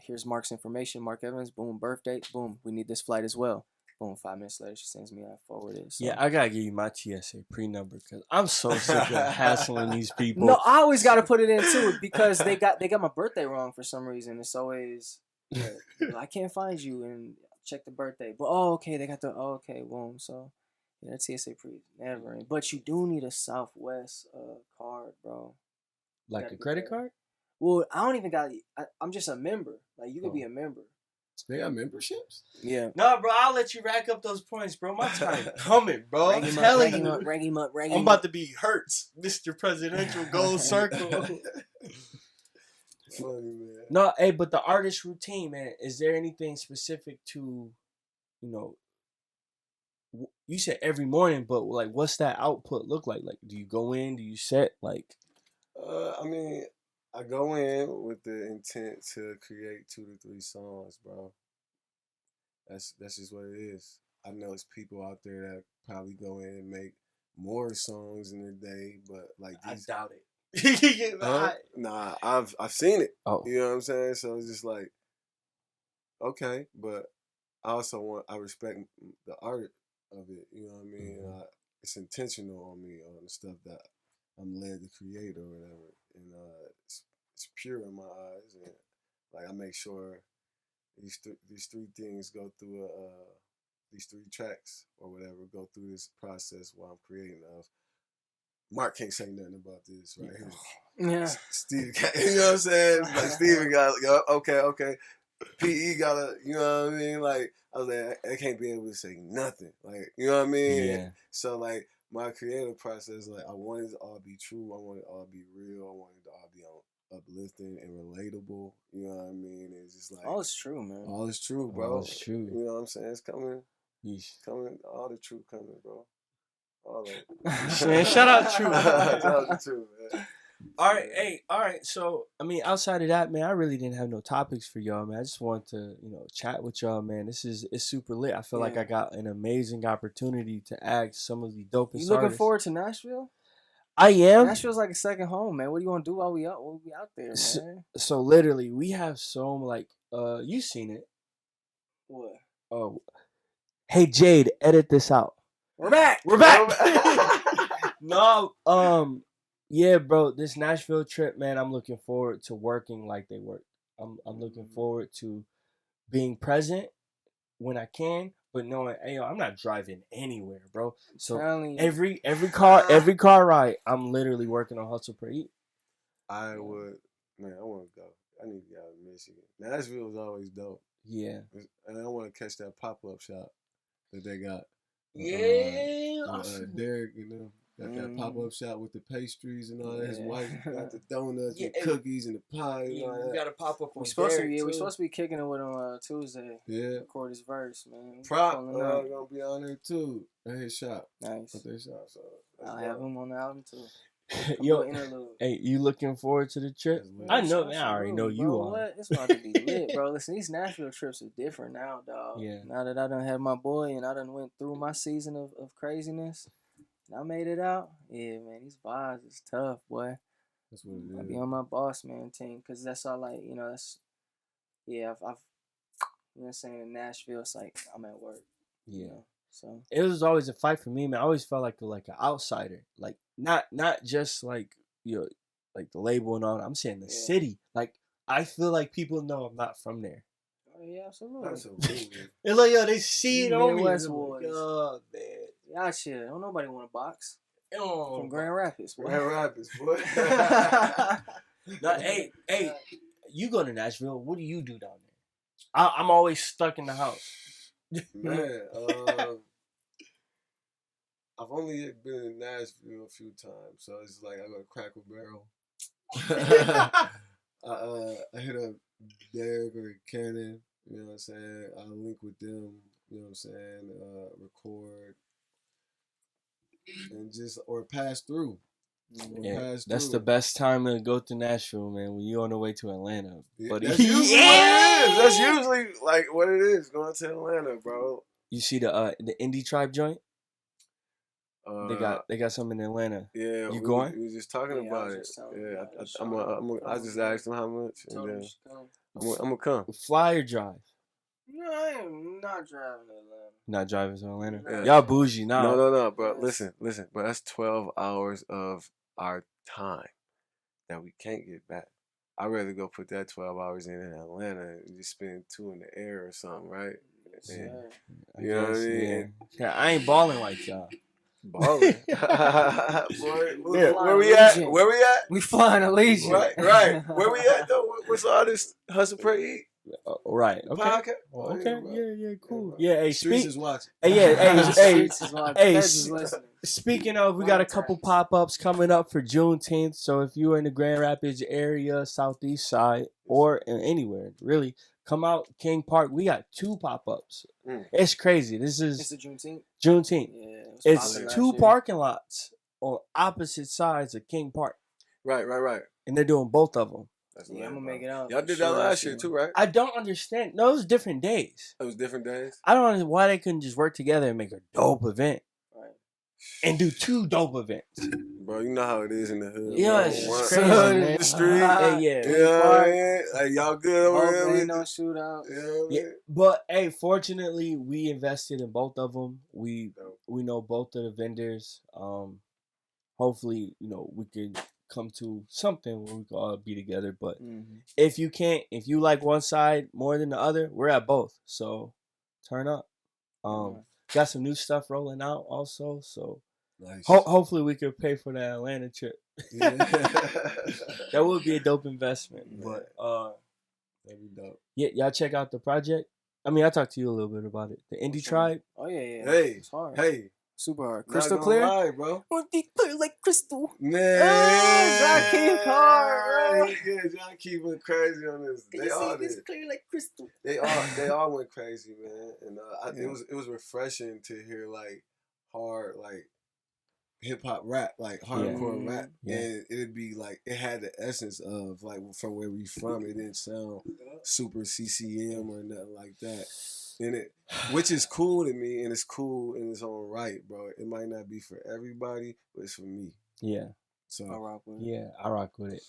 Speaker 6: Here's Mark's information. Mark Evans, boom, birthday, boom. We need this flight as well. Boom, 5 minutes later, she sends me, I forward it. So.
Speaker 3: Yeah, I gotta give you my TSA pre-number because I'm so sick of hassling these people.
Speaker 6: No, I always gotta put it in too, because they got my birthday wrong for some reason. It's always I can't find you, and check the birthday. But okay, they got the okay, boom. So yeah, that TSA pre never in. But you do need a Southwest card, bro.
Speaker 3: Like a credit card?
Speaker 6: Well, I don't even got. I'm just a member. Like, you could be a member.
Speaker 4: They got memberships?
Speaker 6: Yeah.
Speaker 3: No, bro, I'll let you rack up those points, bro. My time coming, bro. I'm telling you.
Speaker 6: Rag him up.
Speaker 3: I'm about to be Hertz, Mr. Presidential Gold Circle.
Speaker 4: Funny, man.
Speaker 3: No, hey, but the artist routine, man, is there anything specific to, you know, you said every morning, but like, what's that output look like? Like, do you go in? Do you set? Like,
Speaker 4: I mean, I go in with the intent to create 2 to 3 songs, bro. That's just what it is. I know it's people out there that probably go in and make more songs in a day, but like these,
Speaker 3: I doubt it.
Speaker 4: Nah, I've seen it.
Speaker 3: Oh,
Speaker 4: You know what I'm saying? So it's just like, okay, but I respect the art of it. You know what I mean?
Speaker 3: Mm-hmm.
Speaker 4: It's intentional on me, on the stuff that I'm led to create or whatever, and it's pure in my eyes, and like I make sure these 3 things go through these 3 tracks or whatever go through this process while I'm creating. Mark can't say nothing about this right here.
Speaker 6: Yeah.
Speaker 4: Steve, you know what I'm saying? Like Steven got, okay. PE gotta, you know what I mean? Like, I was like, I can't be able to say nothing. Like, you know what I mean?
Speaker 3: yeah.
Speaker 4: So, like, my creative process, like, I wanted it to all be true. I wanted it to all be real. I wanted it to all be uplifting and relatable. You know what I mean? It's just like,
Speaker 6: All is true, man.
Speaker 4: all is true, bro.
Speaker 3: All is true.
Speaker 4: You know what I'm saying? It's coming.
Speaker 3: Yeesh.
Speaker 4: Coming. All the truth coming, bro. All of it.
Speaker 3: Man, shout out True.
Speaker 4: Shout out to True, man.
Speaker 3: All right. So, I mean, outside of that, man, I really didn't have no topics for y'all, man. I just wanted to, chat with y'all, man. It's super lit. I feel like I got an amazing opportunity to ask some of the dopest
Speaker 6: You looking
Speaker 3: artists.
Speaker 6: forward to Nashville?
Speaker 3: I am.
Speaker 6: Nashville's like a second home, man. What do you want to do while we out there, man?
Speaker 3: So literally, we have so you seen it.
Speaker 6: What?
Speaker 3: Oh, hey Jade, edit this out.
Speaker 6: We're back.
Speaker 3: No, yeah, bro. This Nashville trip, man. I'm looking forward to working like they work. I'm looking forward to being present when I can, but knowing, hey, yo, I'm not driving anywhere, bro. So every car ride, I'm literally working on Hustle Per Eat.
Speaker 4: I want to go. I need to get out of Michigan. Nashville is always dope.
Speaker 3: Yeah.
Speaker 4: And I want to catch that pop-up shop that they got.
Speaker 3: Yeah.
Speaker 4: Derek, got that pop-up shop with the pastries and all that. His wife got the donuts and cookies and the pie and all that.
Speaker 3: We got to pop up on
Speaker 6: We're supposed to be kicking it with him Tuesday.
Speaker 4: Yeah.
Speaker 6: Record his verse, man.
Speaker 4: Prop gonna be on there too at his shop.
Speaker 6: Nice.
Speaker 4: At their shop, so
Speaker 6: I'll have him on the album too.
Speaker 3: Yo, hey, you looking forward to the trip? I know, man. I already know you are.
Speaker 6: What? It's about to be lit, bro. Listen, these Nashville trips are different now, dog.
Speaker 3: Yeah.
Speaker 6: Now that I done had my boy and I done went through my season of craziness, I made it out. Yeah, man, these vibes is tough, boy.
Speaker 4: That's what it
Speaker 6: I
Speaker 4: is.
Speaker 6: be on my boss man team because that's all like that's I've you know what I'm saying, in Nashville it's like I'm at work.
Speaker 3: Yeah.
Speaker 6: So
Speaker 3: It was always a fight for me, man. I always felt like an outsider, like not just like like the label and all that. I'm saying the city. Like I feel like people know I'm not from there.
Speaker 6: Oh yeah, absolutely.
Speaker 4: Absolutely.
Speaker 3: It's like they see it on me.
Speaker 6: Midwest
Speaker 3: Like,
Speaker 6: boys.
Speaker 3: oh man.
Speaker 6: Y'all shit. Don't nobody want a box
Speaker 3: Oh,
Speaker 6: from Grand Rapids. Boy.
Speaker 4: Grand Rapids, boy.
Speaker 3: No, hey, you go to Nashville. What do you do down there? I'm always stuck in the house.
Speaker 4: Man, I've only been in Nashville a few times, so it's like I go to Cracker Barrel. I hit up Derek or Cannon, you know what I'm saying? I link with them, you know what I'm saying? Record and or pass through.
Speaker 3: Yeah, that's the best time to go to Nashville, man. When you're on the way to Atlanta,
Speaker 4: Yeah,
Speaker 3: buddy.
Speaker 4: that's usually what it is. That's usually like what it is going to Atlanta, bro.
Speaker 3: You see the Indie Tribe joint? They got something in Atlanta.
Speaker 4: Yeah,
Speaker 3: you going?
Speaker 4: We was just talking about it. Yeah, I just asked him how much, and then I'm gonna come.
Speaker 3: Fly or drive?
Speaker 6: No, I am not driving to Atlanta.
Speaker 3: Not driving to Atlanta.
Speaker 4: Yeah.
Speaker 3: Y'all bougie now.
Speaker 4: No, bro. Listen. But that's 12 hours of our time that we can't get back. I'd rather go put that 12 hours in Atlanta and just spend 2 in the air or something, right? And, you know what I mean?
Speaker 3: Yeah, I ain't balling like y'all.
Speaker 4: Balling. Where we at? Where we at?
Speaker 6: We flying Allegiant.
Speaker 4: Right. Where we at though? What's all this hustle, pray, eat?
Speaker 3: Right. Okay.
Speaker 4: Podcast?
Speaker 3: Okay. Yeah. Cool. Yeah. Hey,
Speaker 4: Streets is watching.
Speaker 3: Hey.
Speaker 6: Hey,
Speaker 3: Speaking of, we got a couple pop-ups coming up for Juneteenth. So if you're in the Grand Rapids area, southeast side, or anywhere really, come out King Park. We got 2 pop-ups. It's crazy. It's
Speaker 6: the Juneteenth.
Speaker 3: Yeah, it's 2 parking lots on opposite sides of King Park.
Speaker 4: Right.
Speaker 3: And they're doing both of them.
Speaker 6: Yeah, I'm gonna make it out.
Speaker 4: Y'all did that last year too, right?
Speaker 3: I don't understand. No, it was different days.
Speaker 4: It was different days?
Speaker 3: I don't understand why they couldn't just work together and make a dope event.
Speaker 6: Right.
Speaker 3: And do 2 dope events.
Speaker 4: Bro, you know how it is in the hood.
Speaker 3: Yeah,
Speaker 4: bro.
Speaker 3: it's crazy, man.
Speaker 4: The street.
Speaker 3: Yeah.
Speaker 4: You know what I mean? Like, y'all good over here?
Speaker 6: Ain't no shootout.
Speaker 3: Yeah. But, hey, fortunately, we invested in both of them. We know both of the vendors. Hopefully, we could come to something where we can all be together. But if you like one side more than the other, we're at both. So turn up. Got some new stuff rolling out also. So nice. Hopefully we could pay for that Atlanta trip. Yeah. That would be a dope investment. But
Speaker 4: that'd be dope.
Speaker 3: Yeah, y'all check out the project. I mean, I talked to you a little bit about it. The Indie Tribe.
Speaker 6: Oh yeah.
Speaker 4: Hey,
Speaker 6: it's hard.
Speaker 4: Hey.
Speaker 6: Super hard. Crystal clear?
Speaker 4: Lie, bro.
Speaker 6: Clear like crystal.
Speaker 4: Man.
Speaker 6: John Keith hard,
Speaker 4: bro. Yeah, John Keith went crazy on this. They all did.
Speaker 6: It's clear like crystal.
Speaker 4: They all went crazy, man. And it was refreshing to hear like hard, like hip hop rap, like hardcore rap. Yeah. And it'd be like, it had the essence of like from where we from. It didn't sound super CCM or nothing like that. In it, which is cool to me, and it's cool in its own right, bro. It might not be for everybody, but it's for me.
Speaker 3: Yeah.
Speaker 4: So
Speaker 6: I rock with it.
Speaker 3: Yeah, I rock with it.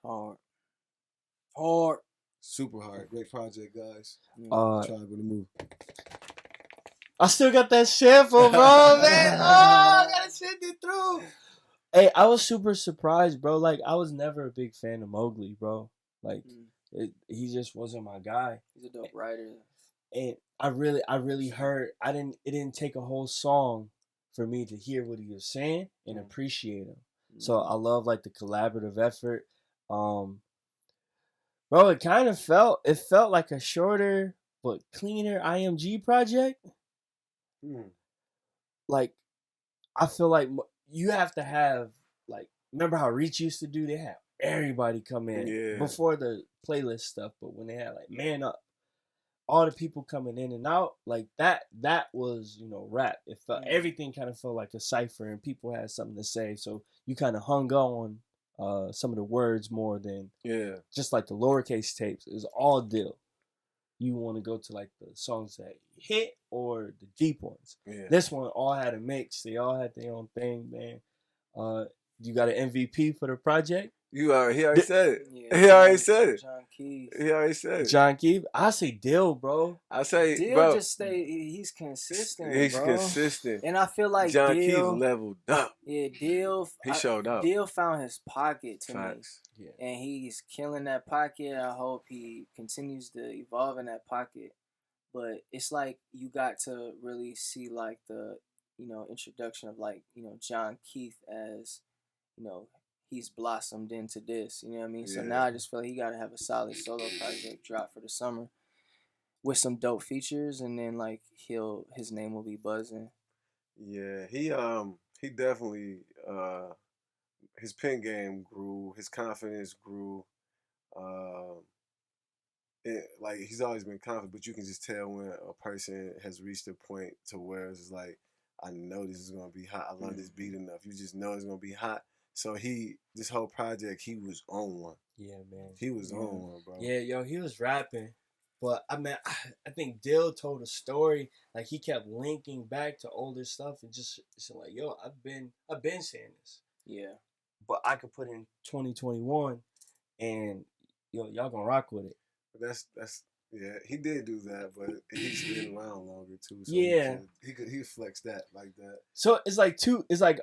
Speaker 6: Hard.
Speaker 4: Super hard. Great project, guys.
Speaker 3: Tribe
Speaker 4: with the move.
Speaker 3: I still got that sample, bro, man. I gotta send it through. Hey, I was super surprised, bro. Like, I was never a big fan of Mowgli, bro. Like, he just wasn't my guy.
Speaker 6: He's a dope writer.
Speaker 3: And I really heard, it didn't take a whole song for me to hear what he was saying and appreciate him. So I love like the collaborative effort. Bro, it felt like a shorter but cleaner IMG project. Like, I feel like you have to have, like, remember how Reach used to do? They had everybody come in before the playlist stuff, but when they had like Man Up, all the people coming in and out, like that was, rap. It felt everything kind of felt like a cipher, and people had something to say. So you kind of hung on some of the words more than just like the lowercase tapes. It was all deal. you want to go to like the songs that hit or the deep ones.
Speaker 4: Yeah.
Speaker 3: This one all had a mix. They all had their own thing, man. You got an MVP for the project?
Speaker 4: He already said it.
Speaker 6: Yeah,
Speaker 4: He already said it.
Speaker 6: John Keys.
Speaker 4: He already said it.
Speaker 3: John Keith? I say Dill, bro.
Speaker 4: I say,
Speaker 6: Dill
Speaker 4: bro,
Speaker 6: just he's consistent,
Speaker 4: he's
Speaker 6: bro.
Speaker 4: consistent.
Speaker 6: And I feel like
Speaker 4: John Keith
Speaker 6: Dill
Speaker 4: leveled up.
Speaker 6: Yeah, Dill.
Speaker 4: He showed up.
Speaker 6: Dill found his pocket to
Speaker 4: Facts.
Speaker 6: me, and he's killing that pocket. I hope he continues to evolve in that pocket. But it's like you got to really see like the introduction of like John Keith as he's blossomed into this. You know what I mean? So
Speaker 4: Yeah.
Speaker 6: now I just feel like he got to have a solid solo project drop for the summer with some dope features, and then like his name will be buzzing.
Speaker 4: Yeah, he definitely his pen game grew, his confidence grew. Like he's always been confident, but you can just tell when a person has reached a point to where it's like, I know this is gonna be hot. I learned this beat enough. You just know it's gonna be hot. So this whole project, he was on one.
Speaker 3: Yeah, man.
Speaker 4: He was on one, bro.
Speaker 3: Yeah, yo, he was rapping. But I mean, I think Dill told a story. Like he kept linking back to older stuff and just like, yo, I've been saying this.
Speaker 6: Yeah.
Speaker 3: But I could put in 2021, and y'all gonna rock with it.
Speaker 4: But that's he did do that, but he's been around longer too. So
Speaker 3: Yeah,
Speaker 4: he flex that like that.
Speaker 3: So it's like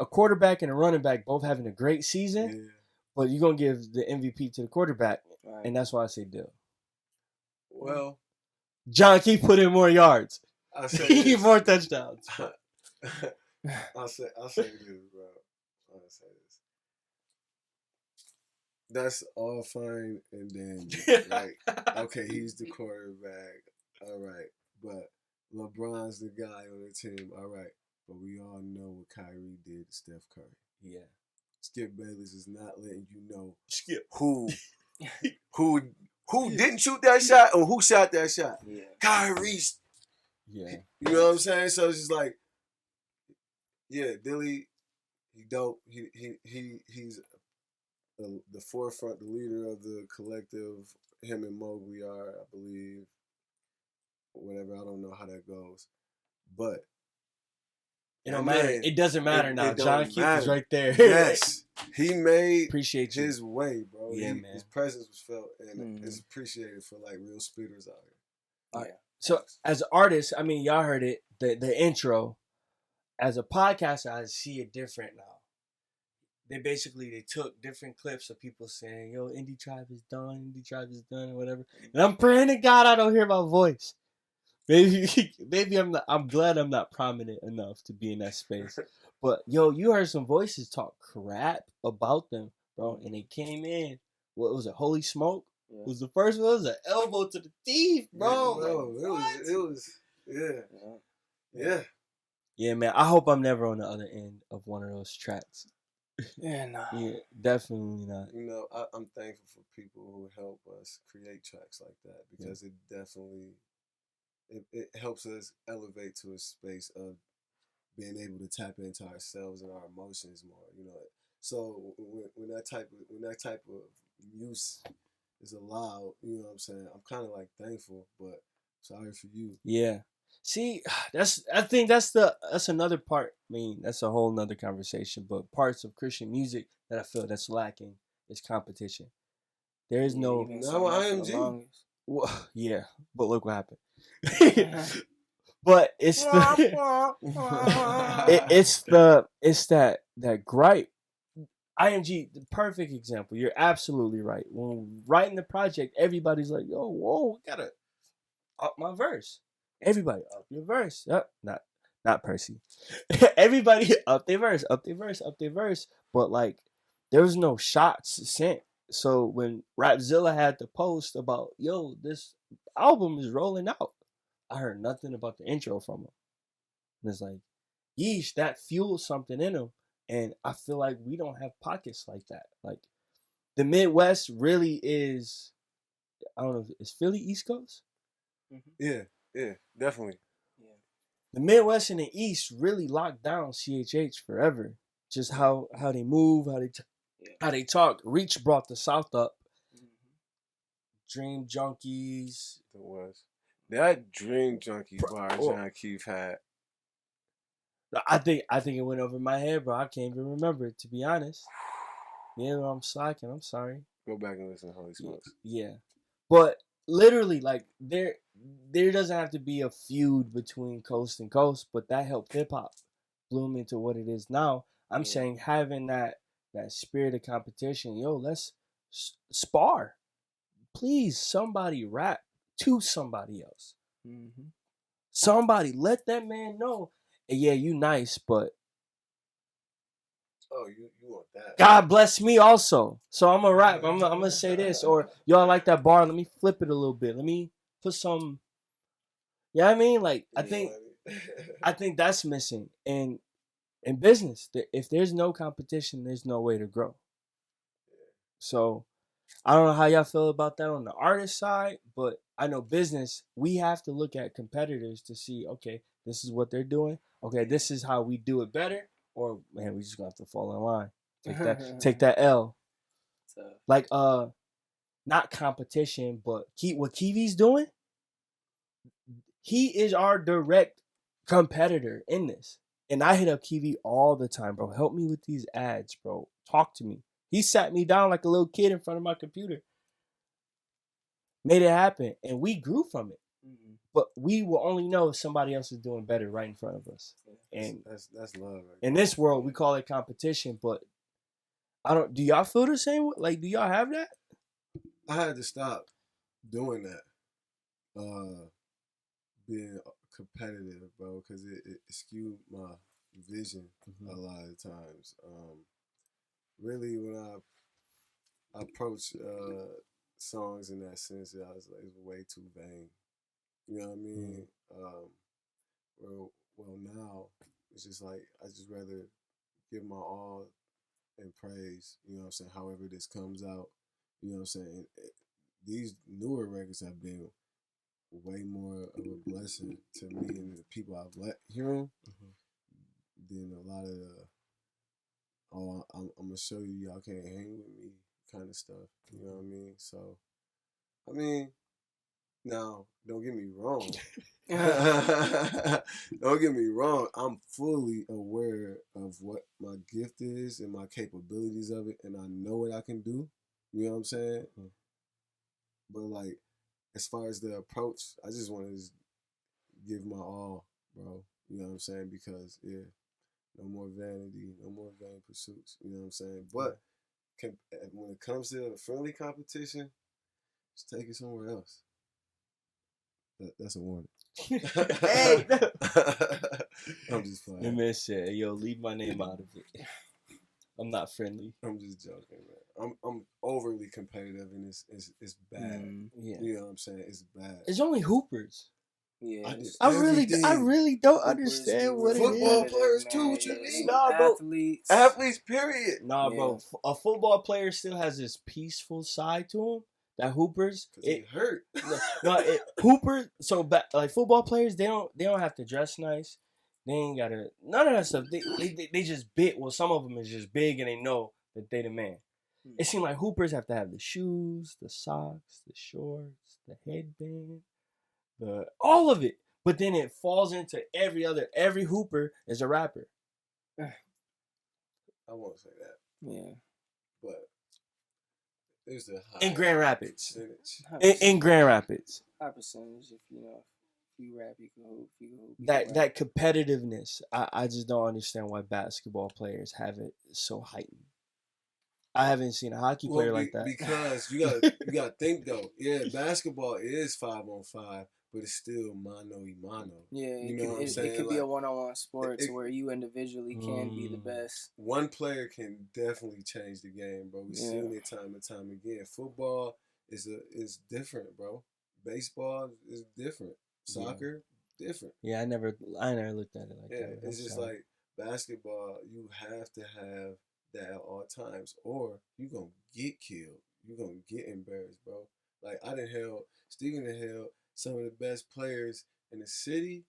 Speaker 3: a quarterback and a running back both having a great season.
Speaker 4: Yeah.
Speaker 3: But you're gonna give the MVP to the quarterback,
Speaker 6: Right.
Speaker 3: and that's why I say Dill.
Speaker 4: Well,
Speaker 3: John Keith put in more yards.
Speaker 4: I say
Speaker 3: He more touchdowns.
Speaker 4: I'll say this, bro. I'll say this. That's all fine and dandy. Like, okay, he's the quarterback. All right. But LeBron's the guy on the team. All right. But we all know what Kyrie did to Steph Curry.
Speaker 3: Yeah.
Speaker 4: Skip Bayless is not letting you know
Speaker 3: Skip.
Speaker 4: who didn't shoot that shot or who shot that shot.
Speaker 6: Yeah.
Speaker 4: Kyrie's.
Speaker 3: Yeah.
Speaker 4: You know what I'm saying? So it's just like, yeah, Dilly, he dope. He's the forefront, the leader of the collective. Him and Mowgli are, I believe. Whatever, I don't know how that goes. But
Speaker 3: It don't matter. It doesn't matter now.
Speaker 4: It don't
Speaker 3: John Keith is
Speaker 4: matter.
Speaker 3: right there.
Speaker 4: Yes. He made
Speaker 3: Appreciate you.
Speaker 4: his way, bro.
Speaker 3: Yeah, man.
Speaker 4: His presence was felt and
Speaker 6: Mhm.
Speaker 4: it's appreciated for like real spitters out here.
Speaker 3: All right. So as artists, I mean, y'all heard it, the intro. As a podcaster, I see it different now. They took different clips of people saying, yo, Indie Tribe is done, or whatever. And I'm praying to God I don't hear my voice. Maybe I'm glad I'm not prominent enough to be in that space. But yo, you heard some voices talk crap about them, bro, and they came in. What was it? Holy Smoke?
Speaker 6: Yeah.
Speaker 3: Was the first one? It was an elbow to the teeth, bro.
Speaker 4: It was yeah.
Speaker 3: Yeah, man. I hope I'm never on the other end of one of those tracks.
Speaker 6: Yeah, nah.
Speaker 3: Yeah, definitely not.
Speaker 4: You know, I'm thankful for people who help us create tracks like that because it definitely it helps us elevate to a space of being able to tap into ourselves and our emotions more. You know, so when that type of use is allowed, you know what I'm saying, I'm kind of like thankful, but sorry for you.
Speaker 3: Yeah. See, I think that's another part. I mean, that's a whole nother conversation. But parts of Christian music that I feel that's lacking is competition. There is no.
Speaker 4: IMG.
Speaker 3: Well, yeah, but look what happened. But it's that gripe. IMG, the perfect example. You're absolutely right. When writing the project, everybody's like, "Yo, whoa, gotta up my verse." Everybody up your verse. Not Percy. Everybody up their verse. But like, there was no shots sent. So when Rapzilla had to post about, yo, this album is rolling out, I heard nothing about the intro from him. And it's like, yeesh, that fueled something in him. And I feel like we don't have pockets like that. Like, the Midwest really is, I don't know, is Philly East Coast?
Speaker 4: Yeah, definitely.
Speaker 6: Yeah.
Speaker 3: The Midwest and the East really locked down CHH forever. Just how they move, how they talk. Reach brought the South up. Dream Junkies.
Speaker 4: It was. That Dream Junkie bar
Speaker 3: Oh.
Speaker 4: John Keith had.
Speaker 3: I think it went over my head, bro. I can't even remember it, to be honest. Yeah, I'm slacking. I'm sorry.
Speaker 4: Go back and listen to Holy Smokes.
Speaker 3: Yeah, but literally, like there doesn't have to be a feud between coast and coast, but that helped hip hop bloom into what it is now. I'm saying having that spirit of competition. Yo, let's spar. Please, somebody rap to somebody else.
Speaker 6: Mm-hmm.
Speaker 3: Somebody let that man know. Yeah, you nice, but
Speaker 4: Oh, you want that?
Speaker 3: God bless me also. So I'm gonna rap. I'm gonna say this, or y'all like that bar. Let me flip it a little bit. Let me put some. Yeah, I mean, like I think that's missing in business. If there's no competition, there's no way to grow. So I don't know how y'all feel about that on the artist side, but I know business. We have to look at competitors to see. Okay, this is what they're doing. Okay, this is how we do it better. Or man, we just gonna have to fall in line. Take that L. Like not competition, but what Kiwi's doing. He is our direct competitor in this. And I hit up Kiwi all the time, bro. Help me with these ads, bro. Talk to me. He sat me down like a little kid in front of my computer. Made it happen. And we grew from it. Mm-hmm. But we will only know if somebody else is doing better right in front of us. And
Speaker 4: that's love. Right
Speaker 3: in this world, we call it competition, but do y'all feel the same? Like, do y'all have that?
Speaker 4: I had to stop doing that. Being competitive, bro, because it skewed my vision a lot of times. Really, when I approach songs in that sense, I was like, it's way too vain. You know what I mean? Well, now it's just like I just rather give my all and praise. You know what I'm saying? However this comes out, you know what I'm saying. These newer records have been way more of a blessing to me and the people I've let hear them than a lot of the I'm gonna show you y'all can't hang with me kind of stuff. You know what I mean? So, I mean, now don't get me wrong. Don't get me wrong. I'm fully aware of what my gift is and my capabilities of it, and I know what I can do. You know what I'm saying? But like, as far as the approach, I just want to give my all, bro. You know what I'm saying? Because no more vanity, no more vain pursuits. You know what I'm saying? But when it comes to a friendly competition, just take it somewhere else. That's a warning.
Speaker 3: Hey,
Speaker 4: I'm just playing.
Speaker 3: That man said, "Yo, leave my name out of it. I'm not friendly."
Speaker 4: I'm just joking, man. I'm overly competitive, and it's bad.
Speaker 3: Yeah.
Speaker 4: You know what I'm saying? It's bad.
Speaker 3: It's only hoopers.
Speaker 6: Yeah,
Speaker 3: I really don't understand what it is.
Speaker 4: Football players too. What you mean?
Speaker 3: Nah, bro.
Speaker 4: Athletes, period.
Speaker 3: Nah, bro. A football player still has this peaceful side to him. That hoopers,
Speaker 4: it hurt.
Speaker 3: Hoopers. So like football players, they don't have to dress nice. They ain't gotta none of that stuff. They just big. Well, some of them is just big and they know that they the man. It seems like hoopers have to have the shoes, the socks, the shorts, the headband. All of it, but then it falls into every hooper is a rapper.
Speaker 4: I won't say that.
Speaker 6: Yeah,
Speaker 4: but there's a high
Speaker 3: in Grand Rapids.
Speaker 4: Percentage.
Speaker 3: In Grand Rapids.
Speaker 6: High percentage. If you rap, you can hoop. You can hoop.
Speaker 3: That competitiveness, I just don't understand why basketball players have it so heightened. I haven't seen a hockey player like that.
Speaker 4: Because you gotta think though. Yeah, basketball is 5-on-5, but it's still mano y mano.
Speaker 6: Yeah,
Speaker 4: you know what I'm saying?
Speaker 6: It could be a one-on-one sport to where you individually can be the best.
Speaker 4: One player can definitely change the game, bro. We've seen it time and time again. Football is different, bro. Baseball is different. Soccer, different.
Speaker 3: Yeah, I never looked at it like that.
Speaker 4: Yeah, it's just like basketball. You have to have that at all times, or you gonna get killed. You gonna get embarrassed, bro. Like Stephen held some of the best players in the city.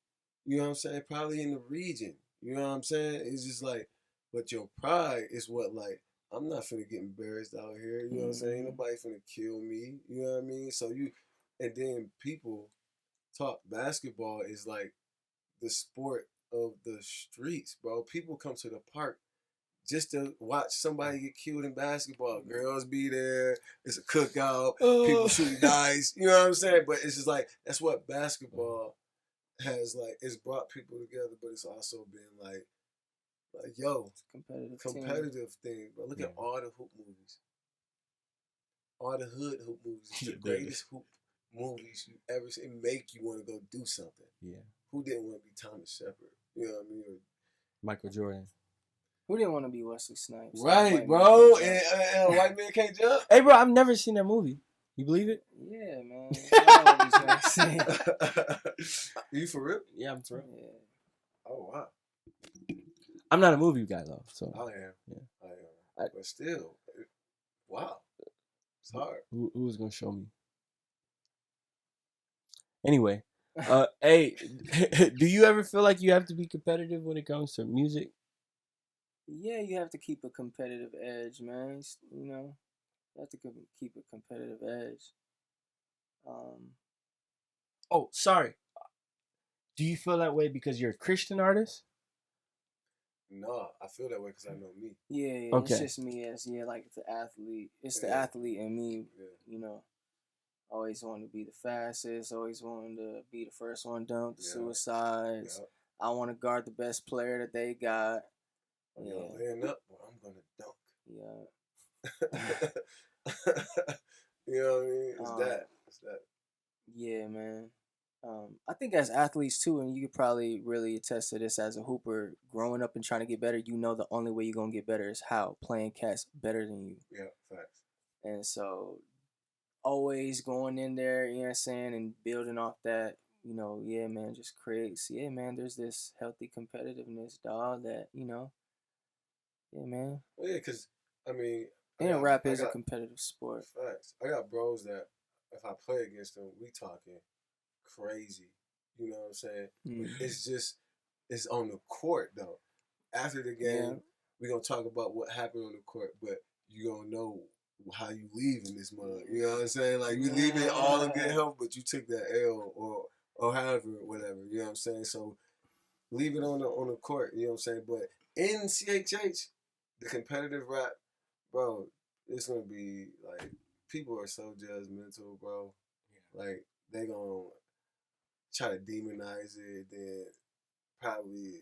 Speaker 4: You know what I'm saying? Probably in the region. You know what I'm saying? It's just like, but your pride is what like I'm not finna get embarrassed out here. You know what I'm saying? Ain't nobody finna kill me. You know what I mean? So and then people talk, basketball is like the sport of the streets, bro. People come to the park just to watch somebody get killed in basketball. Girls be there. It's a cookout. People shooting dice. You know what I'm saying? But it's just like that's what basketball has like. It's brought people together, but it's also been like yo, competitive thing. Bro, look at all the hoop movies, all the hood hoop movies. It's the greatest hoop movies you ever seen. Make you want to go do something.
Speaker 3: Yeah.
Speaker 4: Who didn't want to be Thomas Shepard? You know what I mean? Or
Speaker 3: Michael Jordan.
Speaker 6: Who didn't want to be Wesley Snipes?
Speaker 4: right, bro. And White Man Can't Jump.
Speaker 3: Hey, bro, I've never seen that movie. You believe it?
Speaker 6: Yeah, man. All these
Speaker 4: You for real?
Speaker 3: Yeah, I'm for real.
Speaker 6: yeah.
Speaker 4: Oh wow.
Speaker 3: I'm not a movie guy though, so
Speaker 4: I am.
Speaker 3: Yeah.
Speaker 4: I am. But still, wow. It's hard.
Speaker 3: who was gonna show me? Anyway, hey, do you ever feel like you have to be competitive when it comes to music?
Speaker 6: Yeah, you have to keep a competitive edge, man. You know, you have to keep a competitive edge.
Speaker 3: Oh, sorry. Do you feel that way because you're a Christian artist?
Speaker 4: No, I feel that way because I know me.
Speaker 6: Yeah,
Speaker 3: Okay.
Speaker 6: it's just me as like the athlete. It's the athlete in me.
Speaker 4: Yeah.
Speaker 6: You know, always wanting to be the fastest. Always wanting to be the first one done the suicides.
Speaker 4: Yep.
Speaker 6: I want to guard the best player that they got.
Speaker 4: When
Speaker 6: Yeah.
Speaker 4: you're laying up, well, I'm gonna dunk.
Speaker 6: Yeah.
Speaker 4: You know what I mean? It's that.
Speaker 6: Yeah, man. I think as athletes too, and you could probably really attest to this as a hooper, growing up and trying to get better, you know the only way you're gonna get better is how? Playing cats better than you.
Speaker 4: Yeah, facts.
Speaker 6: And so always going in there, you know what I'm saying, and building off that, you know, yeah, man, just creates, yeah, man, there's this healthy competitiveness, dog, that, you know, yeah, man.
Speaker 4: Well, yeah, because, I mean...
Speaker 6: And rap is a competitive sport.
Speaker 4: Facts. I got bros that, if I play against them, we talking crazy. You know what I'm saying?
Speaker 6: Mm-hmm.
Speaker 4: It's just, it's on the court, though. After the game, we're going to talk about what happened on the court, but you going to know how you leave in this mug. You know what I'm saying? Like, you leave it all in good health, but you took that L or however, whatever. You know what I'm saying? So, leave it on the court. You know what I'm saying? But in CHH, the competitive rap, bro, it's going to be, like, people are so judgmental, bro. Like, they going to try to demonize it, then probably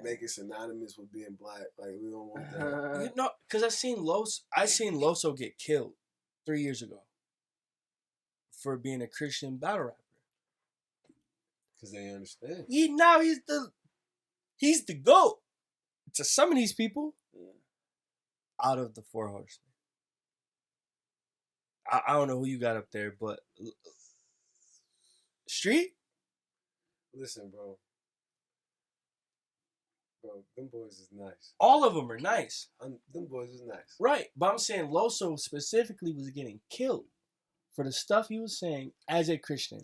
Speaker 4: make it synonymous with being black. Like, we don't want that.
Speaker 3: You know, because I seen Loso get killed 3 years ago for being a Christian battle rapper.
Speaker 4: Because they understand.
Speaker 3: Now he's the GOAT to some of these people. Out of the Four Horsemen. I don't know who you got up there, but Street?
Speaker 4: Listen, bro. Bro, them boys is nice.
Speaker 3: All of them are nice.
Speaker 4: Them boys is nice.
Speaker 3: Right, but I'm saying Loso specifically was getting killed for the stuff he was saying as a Christian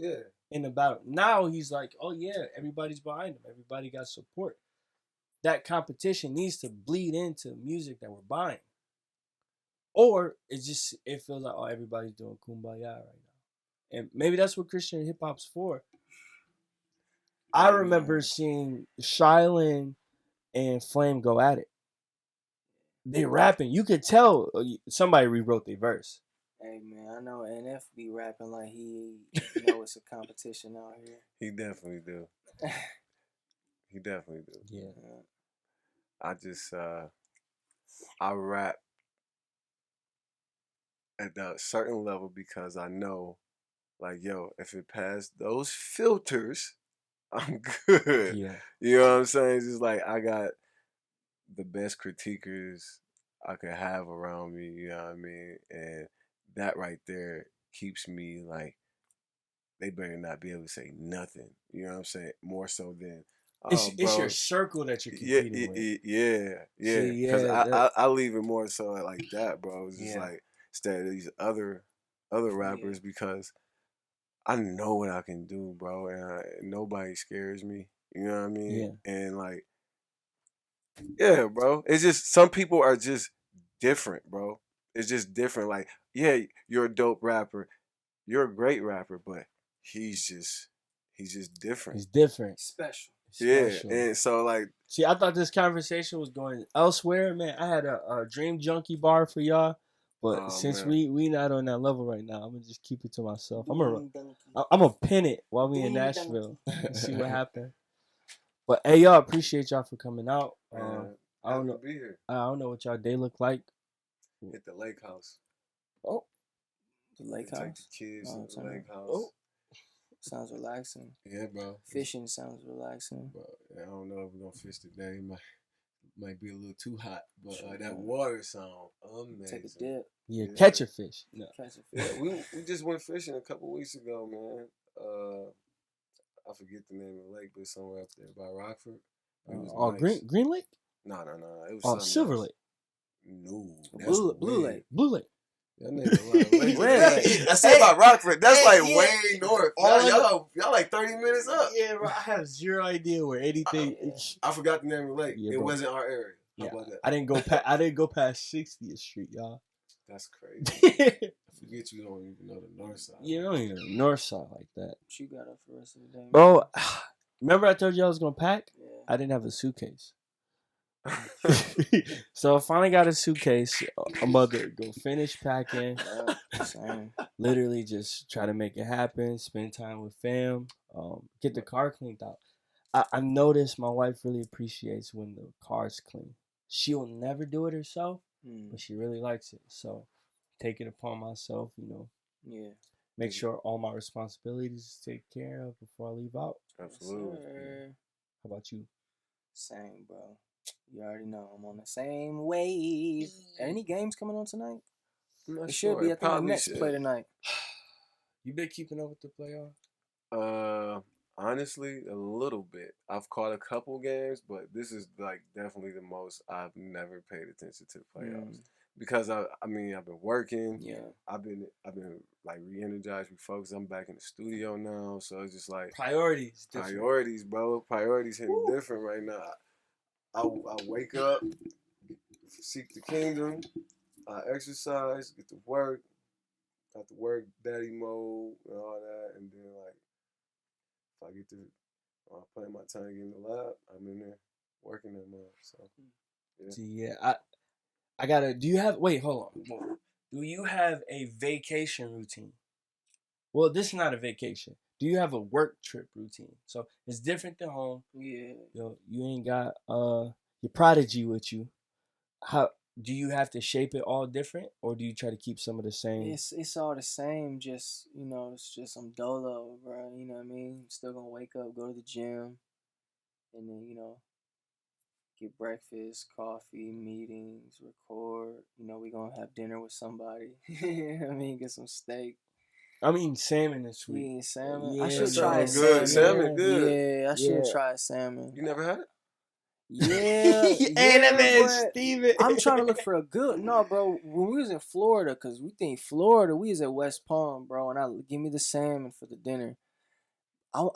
Speaker 3: in the battle. Now he's like, oh yeah, everybody's behind him. Everybody got support. That competition needs to bleed into music that we're buying. Or it feels like, oh, everybody's doing kumbaya right now. And maybe that's what Christian hip hop's for. I remember seeing Shylin and Flame go at it. They rapping. You could tell somebody rewrote their verse.
Speaker 6: Hey man, I know NF be rapping like he know it's a competition out here.
Speaker 4: He definitely do. He definitely do.
Speaker 3: Yeah.
Speaker 4: I just I rap at a certain level because I know, like, yo, if it passed those filters, I'm good.
Speaker 3: Yeah.
Speaker 4: You know what I'm saying? It's just like I got the best critiquers I could have around me, you know what I mean? And that right there keeps me like, they better not be able to say nothing. You know what I'm saying? More so than
Speaker 3: it's your circle that you're competing with.
Speaker 4: Yeah. Because I leave it more so like that, bro. It's just like instead of these other rappers because I know what I can do, bro, and nobody scares me. You know what I mean?
Speaker 3: Yeah.
Speaker 4: And like, yeah, bro. It's just some people are just different, bro. It's just different. Like, yeah, you're a dope rapper. You're a great rapper, but he's just different.
Speaker 3: He's different.
Speaker 6: Special.
Speaker 4: Yeah,
Speaker 3: Special.
Speaker 4: and so like,
Speaker 3: See, I thought this conversation was going elsewhere, man. I had a dream junkie bar for y'all, but
Speaker 4: Oh,
Speaker 3: since
Speaker 4: man.
Speaker 3: we not on that level right now, I'm gonna just keep it to myself. I'm gonna pin it while we in Nashville and see what happens. But hey, y'all, appreciate y'all for coming out.
Speaker 4: man,
Speaker 3: I don't
Speaker 4: happy
Speaker 3: know.
Speaker 4: to be here.
Speaker 3: I don't know what y'all day look like.
Speaker 4: Hit the lake house.
Speaker 3: Oh,
Speaker 6: The lake
Speaker 4: Take
Speaker 6: house.
Speaker 4: the kids
Speaker 6: Oh,
Speaker 4: to the lake house.
Speaker 3: oh.
Speaker 6: Sounds relaxing.
Speaker 4: Yeah, bro.
Speaker 6: Fishing sounds relaxing.
Speaker 4: But I don't know if we're gonna fish today. Might be a little too hot, but
Speaker 6: Sure,
Speaker 4: that
Speaker 6: man.
Speaker 4: water sound amazing.
Speaker 6: Take a dip.
Speaker 3: Yeah,
Speaker 4: Yeah.
Speaker 3: catch a fish. No.
Speaker 6: Catch a
Speaker 4: Yeah,
Speaker 6: fish.
Speaker 4: we just went fishing a couple weeks ago, man. I forget the name of the lake, but it's somewhere up there by Rockford. It was
Speaker 3: Oh,
Speaker 4: nice.
Speaker 3: Green Lake?
Speaker 4: No. It was
Speaker 3: Oh,
Speaker 4: something
Speaker 3: Silver
Speaker 4: else.
Speaker 3: Lake.
Speaker 4: No, that's
Speaker 6: Blue
Speaker 4: way-
Speaker 6: Lake.
Speaker 3: Blue Lake.
Speaker 4: Y'all named a lot of lakes.
Speaker 6: Red Lake.
Speaker 4: I said about Rockford. That's
Speaker 3: Hey,
Speaker 4: like
Speaker 3: yeah.
Speaker 4: way north.
Speaker 3: All I
Speaker 4: Y'all like 30 minutes up.
Speaker 3: Yeah, bro. I have zero idea where anything.
Speaker 4: I forgot the name of the lake.
Speaker 3: Yeah,
Speaker 4: it
Speaker 3: bro.
Speaker 4: wasn't our area. How
Speaker 3: Yeah,
Speaker 4: about that?
Speaker 3: I didn't go past 60th Street, y'all.
Speaker 4: That's crazy.
Speaker 3: You
Speaker 4: I forget you don't even know the north side.
Speaker 3: don't even know north side like that,
Speaker 6: What you got up for the rest of the day?
Speaker 3: bro. Remember I told you I was gonna pack?
Speaker 6: Yeah.
Speaker 3: I didn't have a suitcase. So I finally got a suitcase. I'm about to go finish packing.
Speaker 6: Yeah, same.
Speaker 3: Literally just try to make it happen. Spend time with fam. Get the car cleaned out. I noticed my wife really appreciates when the car's clean. She'll never do it herself, but she really likes it. So take it upon myself,
Speaker 6: Yeah.
Speaker 3: make sure all my responsibilities are taken care of before I leave out.
Speaker 4: Absolutely.
Speaker 6: Sir.
Speaker 3: How about you?
Speaker 6: Same, bro. You already know I'm on the same wave. Any games coming on tonight?
Speaker 4: I'm not
Speaker 6: It
Speaker 4: sure.
Speaker 6: should be. I think the
Speaker 4: Probably
Speaker 6: Nets
Speaker 4: should.
Speaker 6: play tonight.
Speaker 3: You been keeping up with the playoff?
Speaker 4: Honestly, a little bit. I've caught a couple games, but this is like definitely the most I've never paid attention to the playoffs because I've been working.
Speaker 6: Yeah.
Speaker 4: I've been like re-energized, refocused. I'm back in the studio now, so it's just like
Speaker 3: Priorities. Different.
Speaker 4: priorities, bro. Priorities hitting different right now. I wake up, seek the kingdom, I exercise, get to work, got to work, daddy mode and all that, and then like if I get to playing my time in the lab, I'm in there working that mode. So
Speaker 3: Yeah, I gotta. Do you have? Wait, hold on. Do you have a vacation routine? Well, this is not a vacation. Do you have a work trip routine? So it's different than home.
Speaker 6: Yeah.
Speaker 3: You ain't got your prodigy with you. How do you have to shape it all different, or do you try to keep some of the same?
Speaker 6: It's all the same. Just it's just I'm dolo, bro. You know what I mean? Still gonna wake up, go to the gym, and then get breakfast, coffee, meetings, record. We gonna have dinner with somebody. You know what I mean? Get some steak.
Speaker 3: I'm eating salmon this
Speaker 6: You
Speaker 3: week.
Speaker 6: eating salmon?
Speaker 3: Yeah,
Speaker 6: I should
Speaker 4: that
Speaker 6: try
Speaker 4: sounds good.
Speaker 6: salmon.
Speaker 4: Salmon good.
Speaker 6: Yeah, I should
Speaker 3: Yeah.
Speaker 6: try salmon.
Speaker 4: you never had it?
Speaker 6: Yeah,
Speaker 3: And that man
Speaker 6: but
Speaker 3: Steven.
Speaker 6: I'm trying to look for a good. No, bro. When we was in Florida, cause we think Florida, we was at West Palm, bro. And give me the salmon for the dinner.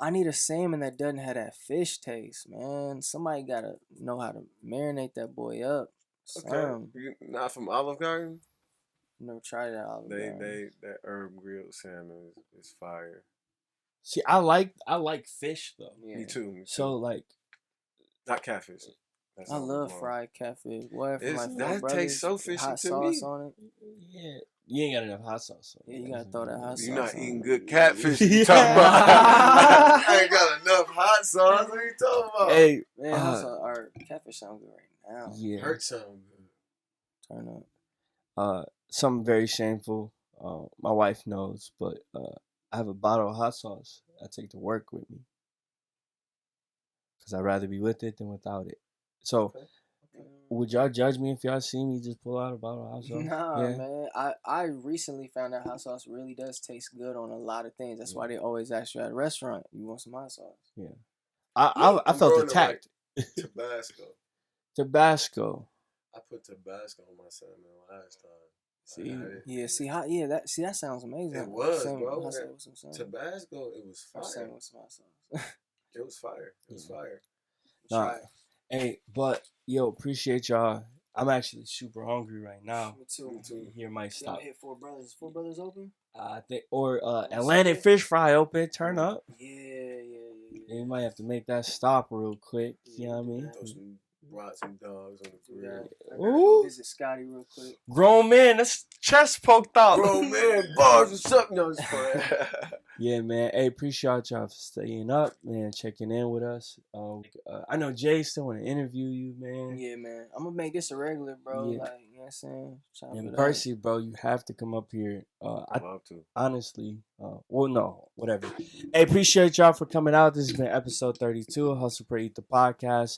Speaker 6: I need a salmon that doesn't have that fish taste, man. Somebody gotta know how to marinate that boy up.
Speaker 4: Okay. You not from Olive Garden?
Speaker 6: Never tried that Olive Garden.
Speaker 4: That herb grilled salmon is fire.
Speaker 3: See, I like fish though.
Speaker 6: Yeah.
Speaker 4: Me too.
Speaker 3: So like,
Speaker 4: Not catfish. That's
Speaker 6: I
Speaker 4: not
Speaker 6: love
Speaker 4: wrong.
Speaker 6: fried catfish. Boy, from
Speaker 4: It's-
Speaker 6: my
Speaker 4: that
Speaker 6: brothers,
Speaker 4: tastes so fishy
Speaker 6: hot
Speaker 4: to
Speaker 6: sauce
Speaker 4: me.
Speaker 6: on it.
Speaker 3: yeah, you ain't got enough hot sauce.
Speaker 6: Yeah, you gotta throw that hot sauce.
Speaker 4: You're not
Speaker 6: on
Speaker 4: eating
Speaker 6: it.
Speaker 4: good catfish. You talking about? I ain't got enough hot sauce. What are you talking about?
Speaker 3: Hey,
Speaker 6: Man, hot sauce or catfish sound good right now.
Speaker 3: yeah.
Speaker 4: Hurt sound good.
Speaker 6: Turn up.
Speaker 3: Something very shameful. My wife knows, but I have a bottle of hot sauce I take to work with me because I'd rather be with it than without it. So, would y'all judge me if y'all see me just pull out a bottle of hot sauce?
Speaker 6: Nah,
Speaker 3: Yeah.
Speaker 6: man. I recently found out hot sauce really does taste good on a lot of things. That's why they always ask you at a restaurant, you want some hot sauce?
Speaker 3: Yeah. I
Speaker 4: I'm
Speaker 3: felt
Speaker 4: going to,
Speaker 3: attacked.
Speaker 4: Tabasco.
Speaker 3: Tabasco.
Speaker 4: I put Tabasco on my salmon last time.
Speaker 3: See?
Speaker 4: I had it.
Speaker 6: Yeah, that sounds amazing.
Speaker 4: It was,
Speaker 6: Salmon,
Speaker 4: bro.
Speaker 6: hot sauce with some salmon.
Speaker 4: Tabasco, it was
Speaker 6: Or
Speaker 4: fire.
Speaker 6: salmon with some hot sauce.
Speaker 4: It was fire. It was fire.
Speaker 3: Nah.
Speaker 6: Try it.
Speaker 3: Hey, but yo, appreciate y'all. I'm actually super hungry right now.
Speaker 6: Me too.
Speaker 4: Me too.
Speaker 3: Here might
Speaker 6: See, I'm
Speaker 3: stop.
Speaker 6: gonna hit Four Brothers. Four Brothers open?
Speaker 3: I think, or Atlantic Fish Fry open. Turn up.
Speaker 6: Yeah.
Speaker 3: You might have to make that stop real quick. You know what I mean?
Speaker 4: Brought some dogs on the grill.
Speaker 6: I gotta go visit Scotty real quick.
Speaker 3: Grown man, that's chest poked out.
Speaker 4: Grown man, bars or something. No, it's fine.
Speaker 3: Yeah, man. Hey, appreciate y'all for staying up, man, checking in with us. I know Jay still want to interview you, man.
Speaker 6: Yeah, man. I'm gonna make this a regular, bro.
Speaker 3: Yeah.
Speaker 6: Like, you know what I'm saying?
Speaker 3: And Percy, bro, you have to come up here.
Speaker 4: I'd love to.
Speaker 3: Honestly, well, no, whatever. Hey, appreciate y'all for coming out. This has been episode 32 of Hustle Pray Eat the podcast.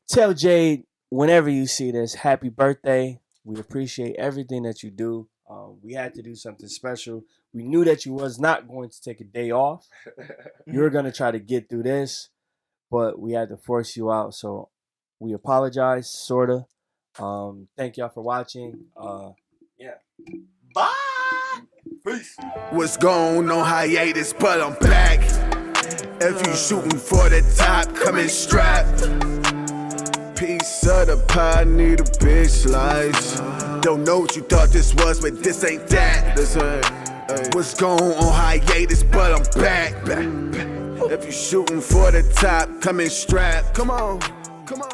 Speaker 3: Tell Jade whenever you see this, happy birthday. We appreciate everything that you do. We had to do something special. We knew that you was not going to take a day off. You were going to try to get through this, but we had to force you out. So we apologize, sort of. Thank y'all for watching. Yeah. Bye. Peace.
Speaker 7: What's going on hiatus, but I'm back. If you shooting for the top, come and strap. Piece of the pie, need a big slice. Don't know what you thought this was, but this ain't that. What's going on hiatus, but I'm back. If you shooting for the top, come and strap. Come on, come on.